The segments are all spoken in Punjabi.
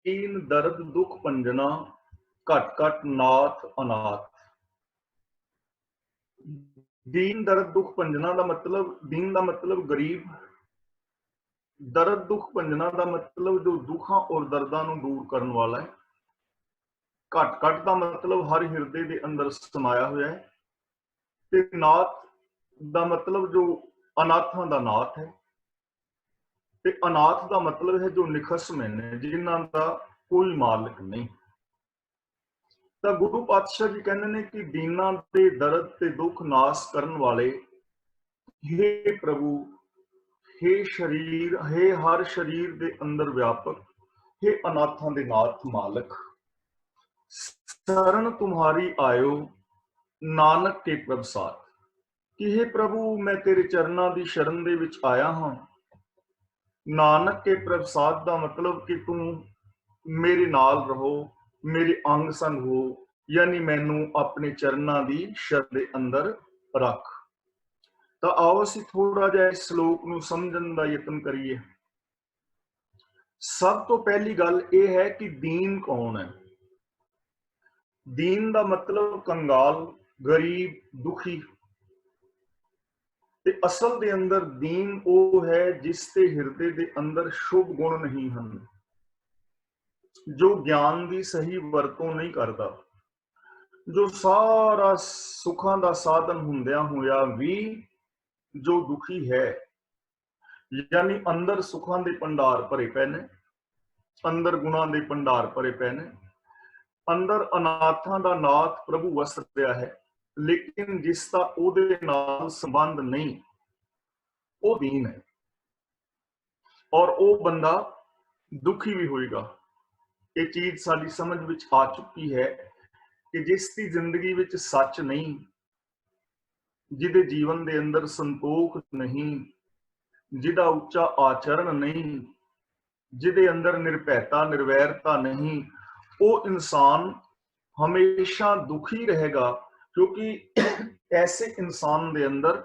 दीन दर्द दुख भंजना घट घट नाथ अनाथ। दीन दर्द दुख भंजना का मतलब, दीन का मतलब गरीब, दर्द दुख भंजना का मतलब जो दुखा और दर्दां नूं दूर करने वाला है। घट घट का मतलब हर हिरदे के अंदर समाया हुआ है। ते नाथ का मतलब जो अनाथां का नाथ है। ते अनाथ का मतलब है जो निखसमे ने, जिन्हां का कोई मालिक नहीं। तो गुरु पातशाह जी कहते हैं कि दीना के दर्द ते दुख नाश करने वाले, हे प्रभु, हे शरीर, हे हर शरीर के अंदर व्यापक, हे अनाथां दे नाथ मालक, शरण तुम्हारी आयो नानक के प्रभसाद। कि हे प्रभु, मैं तेरे चरणों की शरण दे विच आया हाँ। नानक के प्रभसाद का मतलब कि तू मेरे नाल रहो, मेरे अंग संग हो, यानी मैनू अपने चरणों की शरण दे अंदर रख। तो आओ असीं थोड़ा जिहा इस श्लोक नूं समझण दा यतन करिए। सब तो पहली गल यह है कि दीन कौन है। दीन का मतलब कंगाल, गरीब, दुखी। ते असल दे अंदर दीन वो है जिसते हिरदे दे अंदर शुभ गुण नहीं हैं, जो ज्ञान की सही वरतों नहीं करता, जो सारा सुखां दा साधन हुंदियां होया भी जो दुखी है। यानी अंदर सुखां दे भंडार भरे पे ने, अंदर गुणां दे भंडार भरे पे ने, अंदर अनाथां दा नाथ प्रभु वस रहा है, लेकिन जिसका उहदे नाल संबंध नहीं, वो दीन है। और वो बंदा दुखी भी होएगा। ये चीज साडी समझ विच आ चुकी है कि जिसकी जिंदगी विच सच नहीं, जिहदे जीवन दे अंदर संतोख नहीं, जिहदा उच्चा आचरण नहीं, जिहदे अंदर निर्भयता निर्वैरता नहीं, वो इंसान हमेशा दुखी रहेगा। क्योंकि ऐसे इंसान दे अंदर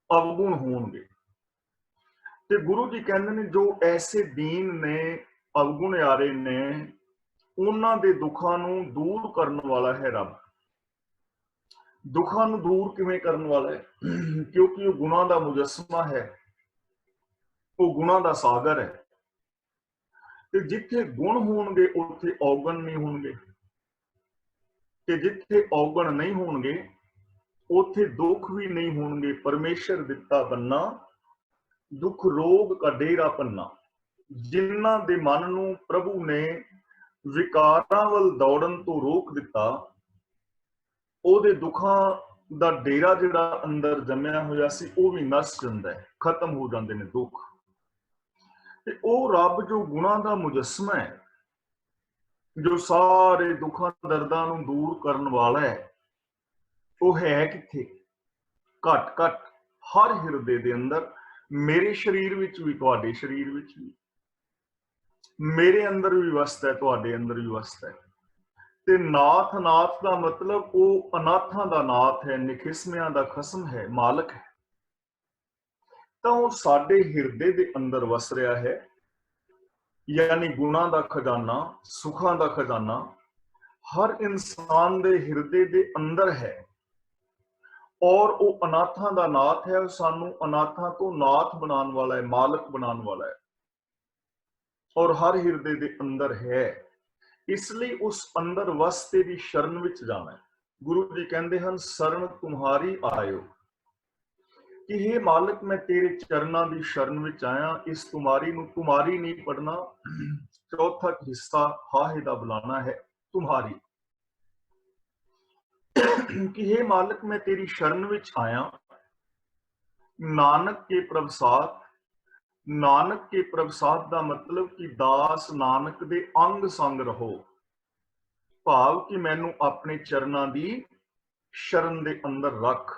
अवगुण होंगे। ते गुरु जी कहते हैं जो ऐसे दीन ने, अवगुण यारे ने, उन्हां दे दुखां नूं दूर करने वाला है रब। दुखां नूं दूर किवें करने वाला है? क्योंकि वो गुणां दा मुजस्समा है, वो गुणां दा सागर है। ते जिथे गुण होणगे उत्थे औगण नहीं होणगे, ते जिथे औगण नहीं होणगे उत्थे दुख भी नहीं होणगे। परमेश्वर दिता बन्ना दुख रोग का डेरा पन्ना। जिन्हां दे मन नूं प्रभु ने विकारां वल दौड़न तो रोक दिता, ਉਹਦੇ ਦੁੱਖਾਂ ਦਾ ਡੇਰਾ ਜਿਹੜਾ ਅੰਦਰ ਜੰਮਿਆ ਹੋਇਆ ਸੀ ਉਹ ਵੀ ਨਸ ਜਾਂਦਾ ਹੈ, ਖਤਮ ਹੋ ਜਾਂਦੇ ਨੇ ਦੁੱਖ। ਤੇ ਉਹ ਰੱਬ ਜੋ ਗੁਣਾਂ ਦਾ ਮੁਜੱਸਮਾ ਹੈ, ਜੋ ਸਾਰੇ ਦੁੱਖਾਂ ਦਰਦਾਂ ਨੂੰ ਦੂਰ ਕਰਨ ਵਾਲਾ ਹੈ, ਉਹ ਹੈ ਕਿੱਥੇ? ਘਟ ਘਟ ਹਰ ਹਿਰਦੇ ਦੇ ਅੰਦਰ, ਮੇਰੇ ਸਰੀਰ ਵਿੱਚ ਵੀ, ਤੁਹਾਡੇ ਸਰੀਰ ਵਿੱਚ ਵੀ, ਮੇਰੇ ਅੰਦਰ ਵੀ ਵਸਦਾ ਹੈ, ਤੁਹਾਡੇ ਅੰਦਰ ਵੀ ਵਸਦਾ ਹੈ। ਤੇ ਨਾਥ, ਨਾਥ ਦਾ ਮਤਲਬ ਉਹ ਅਨਾਥਾਂ ਦਾ ਨਾਥ ਹੈ, ਨਿਖਿਸਮਿਆਂ ਦਾ ਖਸਮ ਹੈ, ਮਾਲਕ ਹੈ। ਤਾਂ ਉਹ ਸਾਡੇ ਹਿਰਦੇ ਦੇ ਅੰਦਰ ਵਸ ਰਿਹਾ ਹੈ। यानी गुणा का खजाना, सुखा का खजाना हर इंसान के हिरदे के अंदर है। और वो अनाथां का नाथ है, सानू अनाथां को नाथ बनाने वाला है, मालक बनाने वाला है, और हर हिरदे के अंदर है। इसलिए उस अंदर वस तेरी शरण विच जाना है। गुरु जी कहते हैं शरण तुम्हारी आयो, कि हे मालिक मैं तेरे चरणों की शरण विच आया। इस तुम्हारी नूं तुम्हारी नहीं पढ़ना, चौथा हिस्सा हाहे दा बुलाना है तुम्हारी। कि हे मालिक मैं तेरी शरण विच आया, नानक के प्रभसाद। नानक के प्रभसाद का मतलब कि दास नानक दे अंग संग रहो, भाव कि मैनू अपने चरणों की शरण दे अंदर रख।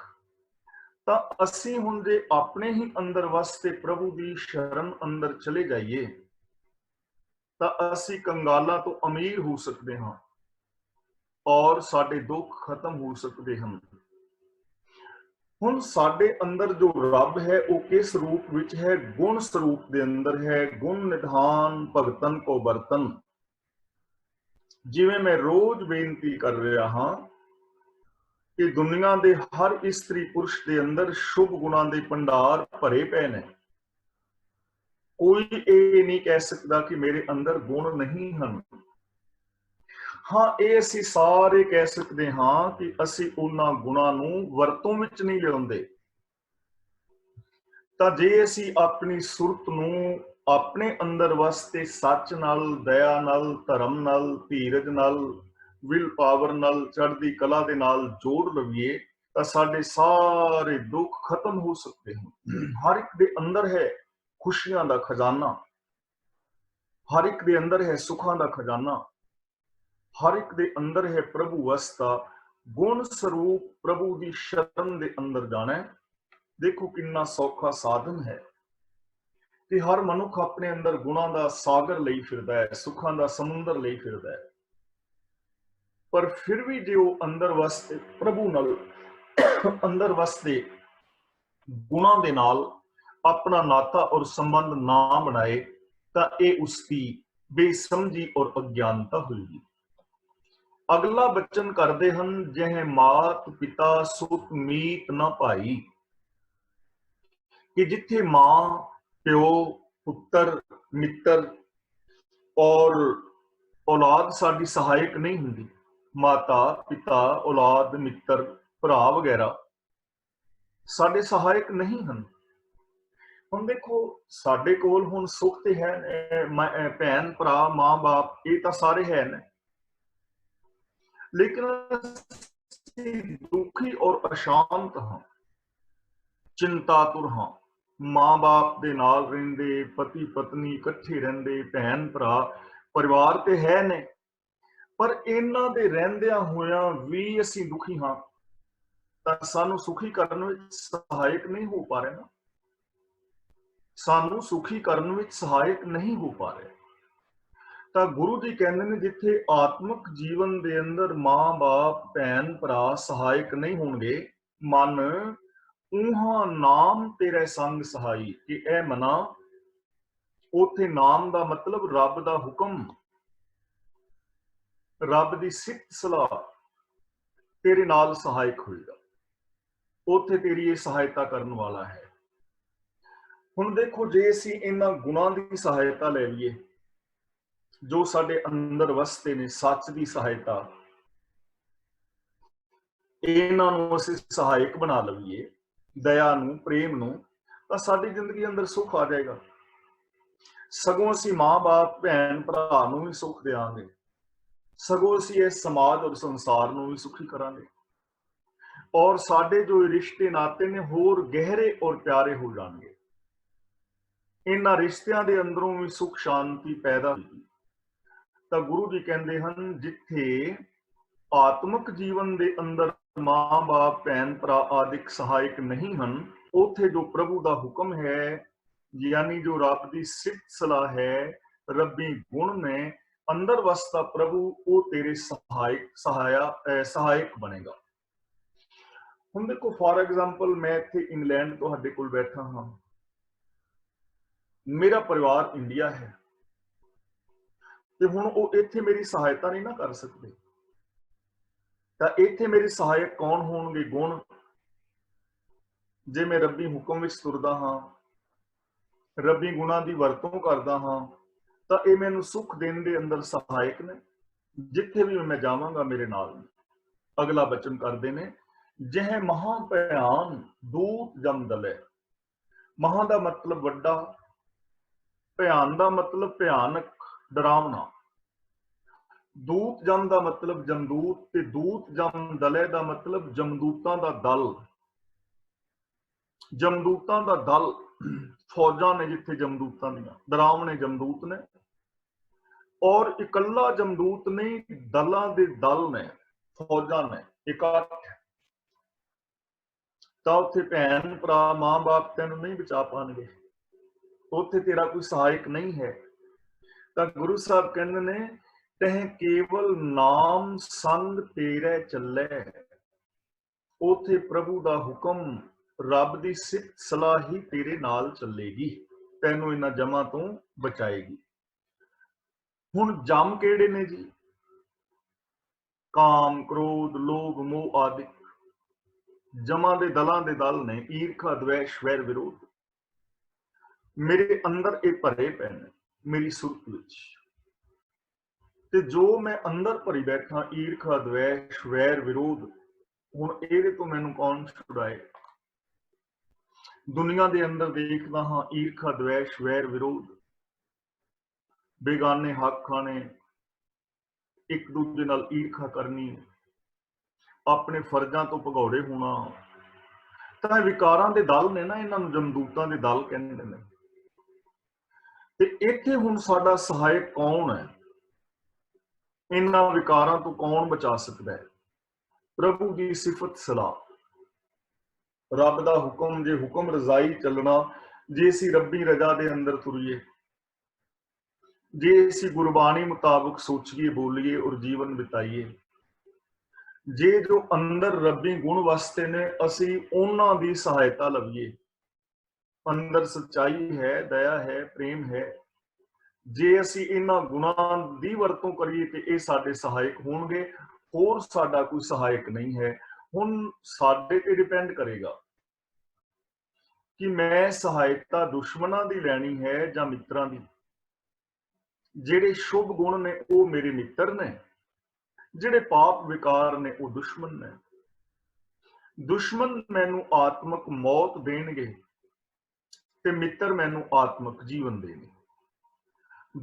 ਤਾਂ ਅਸੀਂ ਹੁਣ ਜੇ ਆਪਣੇ ਹੀ ਅੰਦਰ ਵਸਦੇ ਪ੍ਰਭੂ ਦੀ ਸ਼ਰਨ ਅੰਦਰ ਚਲੇ ਜਾਈਏ ਤਾਂ ਅਸੀਂ ਕੰਗਾਲਾਂ ਤੋਂ ਅਮੀਰ ਹੋ ਸਕਦੇ ਹਾਂ, ਔਰ ਸਾਡੇ ਦੁੱਖ ਖਤਮ ਹੋ ਸਕਦੇ ਹਨ। ਹੁਣ ਸਾਡੇ ਅੰਦਰ ਜੋ ਰੱਬ ਹੈ ਉਹ ਕਿਸ ਰੂਪ ਵਿੱਚ ਹੈ? ਗੁਣ ਸਰੂਪ ਦੇ ਅੰਦਰ ਹੈ। ਗੁਣ ਨਿਧਾਨ ਭਗਤਨ ਕੋ ਬਰਤਨ। ਜਿਵੇਂ ਮੈਂ ਰੋਜ਼ ਬੇਨਤੀ ਕਰ ਰਿਹਾ ਹਾਂ ਕਿ ਦੁਨੀਆ ਦੇ ਹਰ ਇਸਤਰੀ ਪੁਰਸ਼ ਦੇ ਅੰਦਰ ਸ਼ੁਭ ਗੁਣਾਂ ਦੇ ਭੰਡਾਰ ਭਰੇ ਪਏ ਨੇ। ਕੋਈ ਇਹ ਨਹੀਂ ਕਹਿ ਸਕਦਾ ਕਿ ਮੇਰੇ ਅੰਦਰ ਗੁਣ ਨਹੀਂ ਹਨ। ਹਾਂ, ਇਹ ਅਸੀਂ ਸਾਰੇ ਕਹਿ ਸਕਦੇ ਹਾਂ ਕਿ ਅਸੀਂ ਉਹਨਾਂ ਗੁਣਾਂ ਨੂੰ ਵਰਤੋਂ ਵਿੱਚ ਨਹੀਂ ਲਿਆਉਂਦੇ। ਤਾਂ ਜੇ ਅਸੀਂ ਆਪਣੀ ਸੁਰਤ ਨੂੰ ਆਪਣੇ ਅੰਦਰ ਵਸਦੇ ਸੱਚ ਨਾਲ, ਦਇਆ ਨਾਲ, ਧਰਮ ਨਾਲ, ਧੀਰਜ ਨਾਲ, ਵਿਲ ਪਾਵਰ ਨਾਲ, ਚੜ੍ਹਦੀ ਕਲਾ ਦੇ ਨਾਲ ਜੋੜ ਲਈਏ ਤਾਂ ਸਾਡੇ ਸਾਰੇ ਦੁੱਖ ਖਤਮ ਹੋ ਸਕਦੇ ਹਨ। ਹਰ ਇੱਕ ਦੇ ਅੰਦਰ ਹੈ ਖੁਸ਼ੀਆਂ ਦਾ ਖਜ਼ਾਨਾ, ਹਰ ਇੱਕ ਦੇ ਅੰਦਰ ਹੈ ਸੁੱਖਾਂ ਦਾ ਖਜ਼ਾਨਾ, ਹਰ ਇੱਕ ਦੇ ਅੰਦਰ ਹੈ ਪ੍ਰਭੂ ਵਸਦਾ। ਗੁਣ ਸਰੂਪ ਪ੍ਰਭੂ ਦੀ ਸ਼ਰਨ ਦੇ ਅੰਦਰ ਜਾਣਾ ਹੈ। ਦੇਖੋ ਕਿੰਨਾ ਸੌਖਾ ਸਾਧਨ ਹੈ ਕਿ ਹਰ ਮਨੁੱਖ ਆਪਣੇ ਅੰਦਰ ਗੁਣਾਂ ਦਾ ਸਾਗਰ ਲਈ ਫਿਰਦਾ ਹੈ, ਸੁੱਖਾਂ ਦਾ ਸਮੁੰਦਰ ਲਈ ਫਿਰਦਾ ਹੈ, ਪਰ ਫਿਰ ਵੀ ਜੇ ਉਹ ਅੰਦਰ ਵਸਦੇ ਪ੍ਰਭੂ ਨਾਲ, ਅੰਦਰ ਵਸਦੇ ਗੁਣਾਂ ਦੇ ਨਾਲ ਆਪਣਾ ਨਾਤਾ ਔਰ ਸੰਬੰਧ ਨਾ ਬਣਾਏ ਤਾਂ ਇਹ ਉਸਦੀ ਬੇਸਮਝੀ ਔਰ ਅਗਿਆਨਤਾ ਹੋਏਗੀ। ਅਗਲਾ ਬਚਨ ਕਰਦੇ ਹਨ, ਜਿਹੇ ਮਾਤ ਪਿਤਾ ਸੁਤ ਮੀਤ ਨਾ ਭਾਈ, ਕਿ ਜਿੱਥੇ ਮਾਂ, ਪਿਓ, ਪੁੱਤਰ, ਮਿੱਤਰ ਔਰ ਔਲਾਦ ਸਾਡੀ ਸਹਾਇਕ ਨਹੀਂ ਹੁੰਦੀ, ਮਾਤਾ ਪਿਤਾ, ਔਲਾਦ, ਮਿੱਤਰ, ਭਰਾ ਵਗੈਰਾ ਸਾਡੇ ਸਹਾਇਕ ਨਹੀਂ ਹਨ। ਹੁਣ ਦੇਖੋ ਸਾਡੇ ਕੋਲ ਹੁਣ ਸੁੱਖ ਤੇ ਹੈ, ਭੈਣ ਭਰਾ, ਮਾਂ ਬਾਪ, ਇਹ ਤਾਂ ਸਾਰੇ ਹੈ ਨੇ, ਲੇਕਿਨ ਦੁਖੀ ਔਰ ਅਸ਼ਾਂਤ ਹਾਂ, ਚਿੰਤਾਤੁਰ ਹਾਂ। ਮਾਂ ਬਾਪ ਦੇ ਨਾਲ ਰਹਿੰਦੇ, ਪਤੀ ਪਤਨੀ ਇਕੱਠੇ ਰਹਿੰਦੇ, ਭੈਣ ਭਰਾ, ਪਰਿਵਾਰ ਤੇ ਹੈ ਨੇ, ਪਰ ਇਹਨਾਂ ਦੇ ਰਹਿੰਦਿਆਂ ਹੋਇਆਂ ਵੀ ਅਸੀਂ ਦੁਖੀ ਹਾਂ ਤਾਂ ਸਾਨੂੰ ਸੁਖੀ ਕਰਨ ਵਿੱਚ ਸਹਾਇਕ ਨਹੀਂ ਹੋ ਪਾ ਰਹੇ ਨਾ, ਸਾਨੂੰ ਸੁਖੀ ਕਰਨ ਵਿੱਚ ਸਹਾਇਕ ਨਹੀਂ ਹੋ ਪਾ ਰਹੇ। ਤਾਂ ਗੁਰੂ ਜੀ ਕਹਿੰਦੇ ਨੇ, ਜਿੱਥੇ ਆਤਮਿਕ ਜੀਵਨ ਦੇ ਅੰਦਰ ਮਾਂ ਬਾਪ, ਭੈਣ ਭਰਾ ਸਹਾਇਕ ਨਹੀਂ ਹੋਣਗੇ, ਮਨ ਉਹਾਂ ਨਾਮ ਤੇਰੇ ਸੰਗ ਸਹਾਈ, ਕਿ ਇਹ ਮਨਾ, ਉਥੇ ਨਾਮ ਦਾ ਮਤਲਬ ਰੱਬ ਦਾ ਹੁਕਮ, ਰੱਬ ਦੀ ਸਿੱਖ ਸਲਾਹ ਤੇਰੇ ਨਾਲ ਸਹਾਇਕ ਹੋਏਗਾ, ਉਥੇ ਤੇਰੀ ਇਹ ਸਹਾਇਤਾ ਕਰਨ ਵਾਲਾ ਹੈ। ਹੁਣ ਦੇਖੋ, ਜੇ ਅਸੀਂ ਇਹਨਾਂ ਗੁਣਾਂ ਦੀ ਸਹਾਇਤਾ ਲੈ ਲਈਏ ਜੋ ਸਾਡੇ ਅੰਦਰ ਵਸਦੇ ਨੇ, ਸੱਚ ਦੀ ਸਹਾਇਤਾ, ਇਹਨਾਂ ਨੂੰ ਅਸੀਂ ਸਹਾਇਕ ਬਣਾ ਲਈਏ, ਦਇਆ ਨੂੰ, ਪ੍ਰੇਮ ਨੂੰ, ਤਾਂ ਸਾਡੀ ਜ਼ਿੰਦਗੀ ਅੰਦਰ ਸੁੱਖ ਆ ਜਾਏਗਾ। ਸਗੋਂ ਅਸੀਂ ਮਾਂ ਬਾਪ, ਭੈਣ ਭਰਾ ਨੂੰ ਵੀ ਸੁੱਖ ਦੇਵਾਂਗੇ, ਸਗੋਂ ਅਸੀਂ ਇਸ ਸਮਾਜ ਔਰ ਸੰਸਾਰ ਨੂੰ ਵੀ ਸੁਖੀ ਕਰਾਂਗੇ, ਔਰ ਸਾਡੇ ਜੋ ਰਿਸ਼ਤੇ ਨਾਤੇ ਨੇ ਹੋਰ ਗਹਿਰੇ ਔਰ ਪਿਆਰੇ ਹੋ ਜਾਣਗੇ। ਇਹਨਾਂ ਰਿਸ਼ਤਿਆਂ ਦੇ ਅੰਦਰੋਂ ਵੀ ਸੁਖ ਸ਼ਾਂਤੀ ਪੈਦਾ ਹੋਏਗੀ। ਤਾਂ ਗੁਰੂ ਜੀ ਕਹਿੰਦੇ ਹਨ, ਜਿੱਥੇ ਆਤਮਿਕ ਜੀਵਨ ਦੇ ਅੰਦਰ ਮਾਂ ਬਾਪ, ਭੈਣ ਭਰਾ ਆਦਿਕ ਸਹਾਇਕ ਨਹੀਂ ਹਨ, ਉਥੇ ਜੋ ਪ੍ਰਭੂ ਦਾ ਹੁਕਮ ਹੈ, ਯਾਨੀ ਜੋ ਰੱਬ ਦੀ ਸਿਫਤ ਸਲਾਹ ਹੈ, ਰੱਬੀ ਗੁਣ ਨੇ, ਅੰਦਰ ਵਸਦਾ ਪ੍ਰਭੂ, ਉਹ ਤੇਰੇ ਸਹਾਇਕ ਬਣੇਗਾ। ਹੁਣ ਦੇਖੋ, ਫਾਰ ਐਗਜ਼ਾਮਪਲ, ਮੈਂ ਇੱਥੇ ਇੰਗਲੈਂਡ ਤੁਹਾਡੇ ਕੋਲ ਬੈਠਾ ਹਾਂ, ਮੇਰਾ ਪਰਿਵਾਰ ਇੰਡੀਆ ਹੈ, ਤੇ ਹੁਣ ਉਹ ਇੱਥੇ ਮੇਰੀ ਸਹਾਇਤਾ ਨਹੀਂ ਨਾ ਕਰ ਸਕਦੇ, ਤਾਂ ਇੱਥੇ ਮੇਰੇ ਸਹਾਇਕ ਕੌਣ ਹੋਣਗੇ? ਗੁਣ। ਜੇ ਮੈਂ ਰੱਬੀ ਹੁਕਮ ਵਿੱਚ ਤੁਰਦਾ ਹਾਂ, ਰੱਬੀ ਗੁਣਾਂ ਦੀ ਵਰਤੋਂ ਕਰਦਾ ਹਾਂ, ਤਾਂ ਇਹ ਮੈਨੂੰ ਸੁੱਖ ਦੇਣ ਦੇ ਅੰਦਰ ਸਹਾਇਕ ਨੇ, ਜਿੱਥੇ ਵੀ ਮੈਂ ਜਾਵਾਂਗਾ ਮੇਰੇ ਨਾਲ। ਅਗਲਾ ਬਚਨ ਕਰਦੇ ਨੇ, ਜਿਹੇ ਮਹਾ ਭਿਆਨ ਦੂਤ ਜਮ ਦਲੇ। ਮਹਾ ਦਾ ਮਤਲਬ ਵੱਡਾ, ਭਿਆਨ ਦਾ ਮਤਲਬ ਭਿਆਨਕ, ਡਰਾਵਨਾ, ਦੂਤ ਜਮ ਦਾ ਮਤਲਬ ਜਮਦੂਤ, ਤੇ ਦੂਤ ਜਮ ਦਲੇ ਦਾ ਮਤਲਬ ਜਮਦੂਤਾਂ ਦਾ ਦਲ। ਜਮਦੂਤਾਂ ਦਾ ਦਲ, ਫੌਜਾਂ ਨੇ ਜਿੱਥੇ ਜਮਦੂਤਾਂ ਦੀਆਂ, ਡਰਾਵਨੇ ਜਮਦੂਤ ਨੇ, ਔਰ ਇਕੱਲਾ ਜਮਦੂਤ ਨਹੀਂ, ਦਲਾਂ ਦੇ ਦਲ ਨੇ, ਫੌਜਾਂ ਨੇ ਇਕੱਠ। ਤਾਂ ਉੱਥੇ ਭੈਣ ਭਰਾ, ਮਾਂ ਬਾਪ ਤੈਨੂੰ ਨਹੀਂ ਬਚਾ ਪਾਣਗੇ, ਉੱਥੇ ਤੇਰਾ ਕੋਈ ਸਹਾਇਕ ਨਹੀਂ ਹੈ। ਤਾਂ ਗੁਰੂ ਸਾਹਿਬ ਕਹਿੰਦੇ ਨੇ, ਤਹਿ ਕੇਵਲ ਨਾਮ ਸੰਗ ਤੇਰੇ ਚੱਲੇ। ਉਥੇ ਪ੍ਰਭੂ ਦਾ ਹੁਕਮ ਰੱਬ ਦੀ ਸਿਫਤ ਸਲਾਹ ਹੀ ਤੇਰੇ ਨਾਲ ਚੱਲੇਗੀ, ਤੈਨੂੰ ਇਹਨਾਂ ਜਮਾਂ ਤੋਂ ਬਚਾਏਗੀ। ਹੁਣ ਜਮ ਕਿਹੜੇ ਨੇ ਜੀ? ਕਾਮ, ਕ੍ਰੋਧ, ਲੋਭ, ਮੋਹ ਆਦਿ ਜਮਾਂ ਦੇ ਦਲਾਂ ਦੇ ਦਲ ਨੇ। ਈਰਖਾ, ਦਵੇਸ਼, ਵੈਰ, ਵਿਰੋਧ ਮੇਰੇ ਅੰਦਰ ਇਹ ਭਰੇ ਪਏ ਨੇ, ਮੇਰੀ ਸੁਰਤ ਵਿੱਚ। ਤੇ ਜੋ ਮੈਂ ਅੰਦਰ ਭਰੀ ਬੈਠਾ, ਈਰਖਾ, ਦਵੇਸ਼, ਵੈਰ, ਵਿਰੋਧ, ਹੁਣ ਇਹਦੇ ਤੋਂ ਮੈਨੂੰ ਕੌਣ ਛੁਡਾਏ? ਦੁਨੀਆ ਦੇ ਅੰਦਰ ਦੇਖਦਾ ਹਾਂ ਈਰਖਾ, ਦਵੇਸ਼, ਵੈਰ, ਵਿਰੋਧ, ਬੇਗਾਨੇ ਹੱਕ ਖਾਣੇ, ਇੱਕ ਦੂਜੇ ਨਾਲ ਈਰਖਾ ਕਰਨੀ, ਆਪਣੇ ਫਰਜ਼ਾਂ ਤੋਂ ਭਗੌੜੇ ਹੋਣਾ। ਤਾਂ ਇਹ ਵਿਕਾਰਾਂ ਦੇ ਦਲ ਨੇ ਨਾ, ਇਹਨਾਂ ਨੂੰ ਜਮਦੂਤਾਂ ਦੇ ਦਲ ਕਹਿੰਦੇ ਨੇ। ਤੇ ਇੱਥੇ ਹੁਣ ਸਾਡਾ ਸਹਾਇਕ ਕੌਣ ਹੈ? ਇਹਨਾਂ ਵਿਕਾਰਾਂ ਤੋਂ ਕੌਣ ਬਚਾ ਸਕਦਾ ਹੈ? ਪ੍ਰਭੂ ਦੀ ਸਿਫਤ ਸਲਾਹ, ਰੱਬ ਦਾ ਹੁਕਮ। ਜੇ ਹੁਕਮ ਰਜ਼ਾਈ ਚੱਲਣਾ, ਜੇ ਅਸੀਂ ਰੱਬੀ ਰਜ਼ਾ ਦੇ ਅੰਦਰ ਤੁਰੀਏ, ਜੇ ਅਸੀਂ ਗੁਰਬਾਣੀ ਮੁਤਾਬਕ ਸੋਚੀਏ, ਬੋਲੀਏ ਔਰ ਜੀਵਨ ਬਿਤਾਈਏ, ਜੇ ਜੋ ਅੰਦਰ ਰੱਬੀ ਗੁਣ ਵਸਤੇ ਨੇ ਅਸੀਂ ਉਹਨਾਂ ਦੀ ਸਹਾਇਤਾ ਲਵੀਏ, ਅੰਦਰ ਸੱਚਾਈ ਹੈ, ਦਇਆ ਹੈ, ਪ੍ਰੇਮ ਹੈ, ਜੇ ਅਸੀਂ ਇਹਨਾਂ ਗੁਣਾਂ ਦੀ ਵਰਤੋਂ ਕਰੀਏ ਤੇ ਇਹ ਸਾਡੇ ਸਹਾਇਕ ਹੋਣਗੇ। ਹੋਰ ਸਾਡਾ ਕੋਈ ਸਹਾਇਕ ਨਹੀਂ ਹੈ। ਹੁਣ ਸਾਡੇ ਤੇ ਡਿਪੈਂਡ ਕਰੇਗਾ ਕਿ ਮੈਂ ਸਹਾਇਤਾ ਦੁਸ਼ਮਣਾਂ ਦੀ ਲੈਣੀ ਹੈ ਜਾਂ ਮਿੱਤਰਾਂ ਦੀ। ਜਿਹੜੇ ਸ਼ੁਭ ਗੁਣ ਨੇ ਉਹ ਮੇਰੇ ਮਿੱਤਰ ਨੇ, ਜਿਹੜੇ ਪਾਪ ਵਿਕਾਰ ਨੇ ਉਹ ਦੁਸ਼ਮਣ ਨੇ। ਦੁਸ਼ਮਣ ਮੈਨੂੰ ਆਤਮਕ ਮੌਤ ਦੇਣਗੇ ਤੇ ਮਿੱਤਰ ਮੈਨੂੰ ਆਤਮਕ ਜੀਵਨ ਦੇਣਗੇ।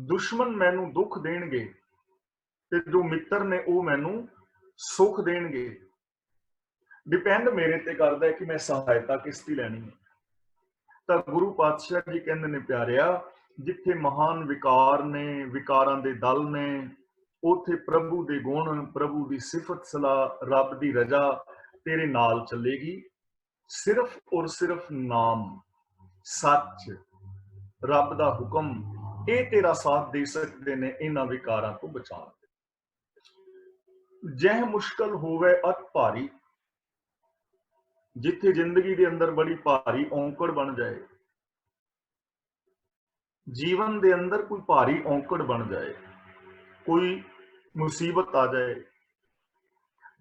ਦੁਸ਼ਮਣ ਮੈਨੂੰ ਦੁੱਖ ਦੇਣਗੇ ਤੇ ਜੋ ਮਿੱਤਰ ਨੇ ਉਹ ਮੈਨੂੰ ਸੁੱਖ ਦੇਣਗੇ। ਡਿਪੈਂਡ ਮੇਰੇ ਤੇ ਕਰਦਾ ਹੈ ਕਿ ਮੈਂ ਸਹਾਇਤਾ ਕਿਸ ਦੀ ਲੈਣੀ ਹੈ। ਤਾਂ ਗੁਰੂ ਪਾਤਸ਼ਾਹ ਜੀ ਕਹਿੰਦੇ ਨੇ, ਪਿਆਰਿਆ, ਜਿੱਥੇ ਮਹਾਨ ਵਿਕਾਰ ਨੇ, ਵਿਕਾਰਾਂ ਦੇ ਦਲ ਨੇ, ਉੱਥੇ ਪ੍ਰਭੂ ਦੇ ਗੁਣ, ਪ੍ਰਭੂ ਦੀ ਸਿਫਤ ਸਲਾਹ, ਰੱਬ ਦੀ ਰਜ਼ਾ ਤੇਰੇ ਨਾਲ ਚੱਲੇਗੀ। ਸਿਰਫ ਔਰ ਸਿਰਫ ਨਾਮ, ਸੱਚ, ਰੱਬ ਦਾ ਹੁਕਮ, ਇਹ ਤੇਰਾ ਸਾਥ ਦੇ ਸਕਦੇ ਨੇ ਇਹਨਾਂ ਵਿਕਾਰਾਂ ਤੋਂ ਬਚਾਉਣ। ਜਹ ਮੁਸ਼ਕਲ ਹੋਵੇ ਅਤ ਭਾਰੀ, ਜਿੱਥੇ ਜ਼ਿੰਦਗੀ ਦੇ ਅੰਦਰ ਬੜੀ ਭਾਰੀ ਔਂਕੜ ਬਣ ਜਾਏ, ਜੀਵਨ ਦੇ ਅੰਦਰ ਕੋਈ ਭਾਰੀ ਔਂਕੜ ਬਣ ਜਾਏ, ਕੋਈ ਮੁਸੀਬਤ ਆ ਜਾਏ,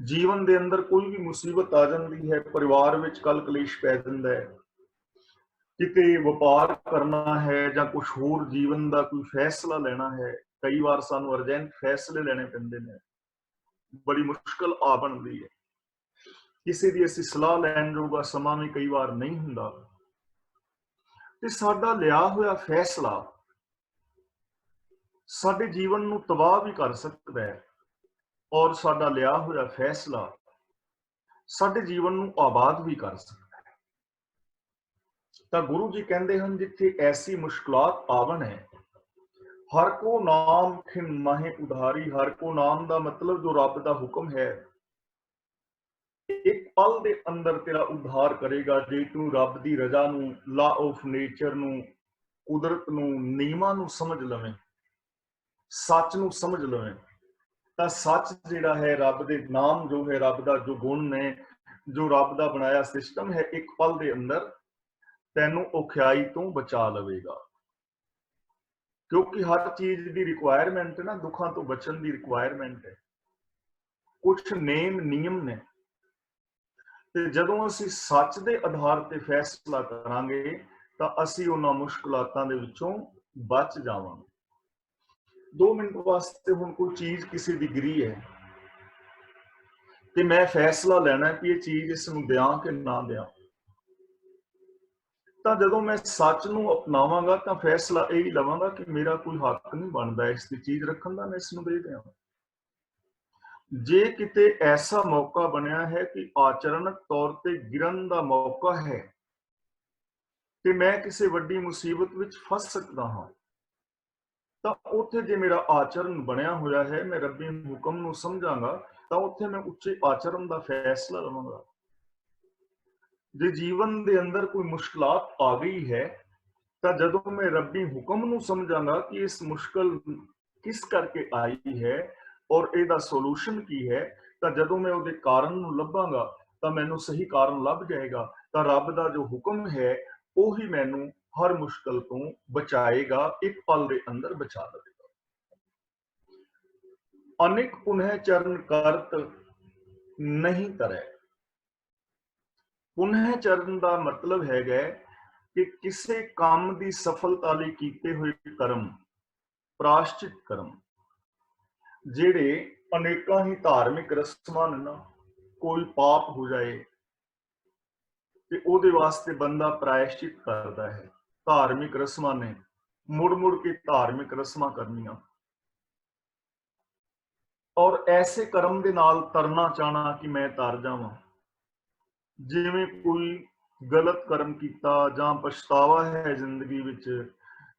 ਜੀਵਨ ਦੇ ਅੰਦਰ ਕੋਈ ਵੀ ਮੁਸੀਬਤ ਆ ਜਾਂਦੀ ਹੈ, ਪਰਿਵਾਰ ਵਿੱਚ ਕਲ ਕਲੇਸ਼ ਪੈ ਜਾਂਦਾ ਹੈ, ਕਿਤੇ ਵਪਾਰ ਕਰਨਾ ਹੈ ਜਾਂ ਕੁਝ ਹੋਰ ਜੀਵਨ ਦਾ ਕੋਈ ਫੈਸਲਾ ਲੈਣਾ ਹੈ। ਕਈ ਵਾਰ ਸਾਨੂੰ ਅਰਜੈਂਟ ਫੈਸਲੇ ਲੈਣੇ ਪੈਂਦੇ ਨੇ, ਬੜੀ ਮੁਸ਼ਕਲ ਆ ਬਣਦੀ ਹੈ। ਕਿਸੇ ਦੀ ਅਸੀਂ ਸਲਾਹ ਲੈਣ ਜੋਗਾ ਸਮਾਂ ਵੀ ਕਈ ਵਾਰ ਨਹੀਂ ਹੁੰਦਾ, ਤੇ ਸਾਡਾ ਲਿਆ ਹੋਇਆ ਫੈਸਲਾ ਸਾਡੇ ਜੀਵਨ ਨੂੰ ਤਬਾਹ ਵੀ ਕਰ ਸਕਦਾ ਹੈ, ਔਰ ਸਾਡਾ ਲਿਆ ਹੋਇਆ ਫੈਸਲਾ ਸਾਡੇ ਜੀਵਨ ਨੂੰ ਆਬਾਦ ਵੀ ਕਰ ਸਕਦਾ ਹੈ। ਤਾਂ ਗੁਰੂ ਜੀ ਕਹਿੰਦੇ ਹਨ, ਜਿੱਥੇ ਐਸੀ ਮੁਸ਼ਕਲਾਤ ਆਵਣ ਹੈ, ਹਰ ਕੋ ਨਾਮ ਖਿਨ ਮਾਹੇ ਉਧਾਰੀ। ਹਰ ਕੋ ਨਾਮ ਦਾ ਮਤਲਬ ਜੋ ਰੱਬ ਦਾ ਹੁਕਮ ਹੈ, ਇੱਕ ਪਲ ਦੇ ਅੰਦਰ ਤੇਰਾ ਉਧਾਰ ਕਰੇਗਾ ਜੇ ਤੂੰ ਰੱਬ ਦੀ ਰਜ਼ਾ ਨੂੰ, ਲਾ ਆਫ ਨੇਚਰ ਨੂੰ, ਕੁਦਰਤ ਨੂੰ, ਨਿਯਮਾਂ ਨੂੰ ਸਮਝ ਲਵੇਂ, ਸੱਚ ਨੂੰ ਸਮਝ ਲਵੇਂ। ਤਾਂ ਸੱਚ ਜਿਹੜਾ ਹੈ, ਰੱਬ ਦੇ ਨਾਮ ਜੋ ਹੈ, ਰੱਬ ਦਾ ਜੋ ਗੁਣ ਨੇ, ਜੋ ਰੱਬ ਦਾ ਬਣਾਇਆ ਸਿਸਟਮ ਹੈ, ਇੱਕ ਪਲ ਦੇ ਅੰਦਰ ਤੈਨੂੰ ਔਖਿਆਈ ਤੋਂ ਬਚਾ ਲਵੇਗਾ। ਕਿਉਂਕਿ ਹਰ ਚੀਜ਼ ਦੀ ਰਿਕੁਆਇਰਮੈਂਟ ਨਾ, ਦੁੱਖਾਂ ਤੋਂ ਬਚਣ ਦੀ ਰਿਕੁਆਇਰਮੈਂਟ ਹੈ। ਕੁਝ ਨੇਮ ਨਿਯਮ ਨੇ, ਤੇ ਜਦੋਂ ਅਸੀਂ ਸੱਚ ਦੇ ਆਧਾਰ ਤੇ ਫੈਸਲਾ ਕਰਾਂਗੇ ਤਾਂ ਅਸੀਂ ਉਹਨਾਂ ਮੁਸ਼ਕਲਾਤਾਂ ਦੇ ਵਿੱਚੋਂ ਬਚ ਜਾਵਾਂਗੇ। 2 ਮਿੰਟ ਵਾਸਤੇ ਹੁਣ ਕੋਈ ਚੀਜ਼ ਕਿਸੇ ਦੀ ਗਿਰੀ ਹੈ ਤੇ ਮੈਂ ਫੈਸਲਾ ਲੈਣਾ ਕਿ ਇਹ ਚੀਜ਼ ਇਸ ਨੂੰ ਦਿਆਂ ਕਿ ਨਾ ਦਿਆਂ, ਤਾਂ ਜਦੋਂ ਮੈਂ ਸੱਚ ਨੂੰ ਅਪਣਾਵਾਂਗਾ ਤਾਂ ਫੈਸਲਾ ਇਹ ਹੀ ਲਵਾਂਗਾ ਕਿ ਮੇਰਾ ਕੋਈ ਹੱਕ ਨਹੀਂ ਬਣਦਾ ਇਸ ਦੀ ਚੀਜ਼ ਰੱਖਣ ਦਾ, ਮੈਂ ਇਸ ਨੂੰ ਦੇ ਦਿਆਂ। ਜੇ ਕਿਤੇ ਐਸਾ ਮੌਕਾ ਬਣਿਆ ਹੈ ਕਿ ਆਚਰਣਕ ਤੌਰ ਤੇ ਗਿਰਨ ਦਾ ਮੌਕਾ ਹੈ ਕਿ ਮੈਂ ਕਿਸੇ ਵੱਡੀ ਮੁਸੀਬਤ ਵਿੱਚ ਫਸ ਸਕਦਾ ਹਾਂ, ਤਾਂ ਉੱਥੇ ਜੇ ਮੇਰਾ ਆਚਰਣ ਬਣਿਆ ਹੋਇਆ ਹੈ, ਮੈਂ ਰੱਬੀ ਹੁਕਮ ਨੂੰ ਸਮਝਾਂਗਾ, ਤਾਂ ਉੱਥੇ ਮੈਂ ਉੱਚੇ ਆਚਰਣ ਦਾ ਫੈਸਲਾ ਲਵਾਂਗਾ। ਜੇ ਜੀਵਨ ਦੇ ਅੰਦਰ ਕੋਈ ਮੁਸ਼ਕਲਾਤ ਆ ਗਈ ਹੈ, ਤਾਂ ਜਦੋਂ ਮੈਂ ਰੱਬੀ ਹੁਕਮ ਨੂੰ ਸਮਝਾਂਗਾ ਕਿ ਇਸ ਮੁਸ਼ਕਲ ਕਿਸ ਕਰਕੇ ਆਈ ਹੈ ਔਰ ਇਹਦਾ ਸੋਲੂਸ਼ਨ ਕੀ ਹੈ, ਤਾਂ ਜਦੋਂ ਮੈਂ ਉਹਦੇ ਕਾਰਨ ਨੂੰ ਲੱਭਾਂਗਾ ਤਾਂ ਮੈਨੂੰ ਸਹੀ ਕਾਰਨ ਲੱਭ ਜਾਏਗਾ। ਤਾਂ ਰੱਬ ਦਾ ਜੋ ਹੁਕਮ ਹੈ ਉਹੀ ਮੈਨੂੰ ਹਰ ਮੁਸ਼ਕਲ ਤੋਂ ਬਚਾਏਗਾ, ਇੱਕ ਪਲ ਦੇ ਅੰਦਰ ਬਚਾ ਲਵੇਗਾ। ਅਨੇਕ ਪੁਨਹ ਚਰਨ ਕਰਤ ਨਹੀਂ ਤਰੈ। ਪੁਨਹ ਚਰਨ ਦਾ ਮਤਲਬ ਹੈਗਾ ਕਿ ਕਿਸੇ ਕੰਮ ਦੀ ਸਫਲਤਾ ਲਈ ਕੀਤੇ ਹੋਏ ਕਰਮ, ਪ੍ਰਾਸ਼ਚਿਤ ਕਰਮ, ਜਿਹੜੇ ਅਨੇਕਾਂ ਹੀ ਧਾਰਮਿਕ ਰਸਮਾਂ ਨੇ ਨਾ, ਕੋਈ ਪਾਪ ਹੋ ਜਾਏ ਤੇ ਉਹਦੇ ਵਾਸਤੇ ਬੰਦਾ ਪ੍ਰਾਇਸ਼ਚਿਤ ਕਰਦਾ ਹੈ। ਧਾਰਮਿਕ ਰਸਮਾਂ ਨੇ, ਮੁੜ ਮੁੜ ਕੇ ਧਾਰਮਿਕ ਰਸਮਾਂ ਕਰਨੀਆਂ, ਔਰ ਐਸੇ ਕਰਮ ਦੇ ਨਾਲ ਤਰਨਾ ਚਾਹਣਾ ਕਿ ਮੈਂ ਤਰ ਜਾਵਾਂ। ਜਿਵੇਂ ਕੋਈ ਗਲਤ ਕਰਮ ਕੀਤਾ ਜਾਂ ਪਛਤਾਵਾ ਹੈ ਜ਼ਿੰਦਗੀ ਵਿੱਚ,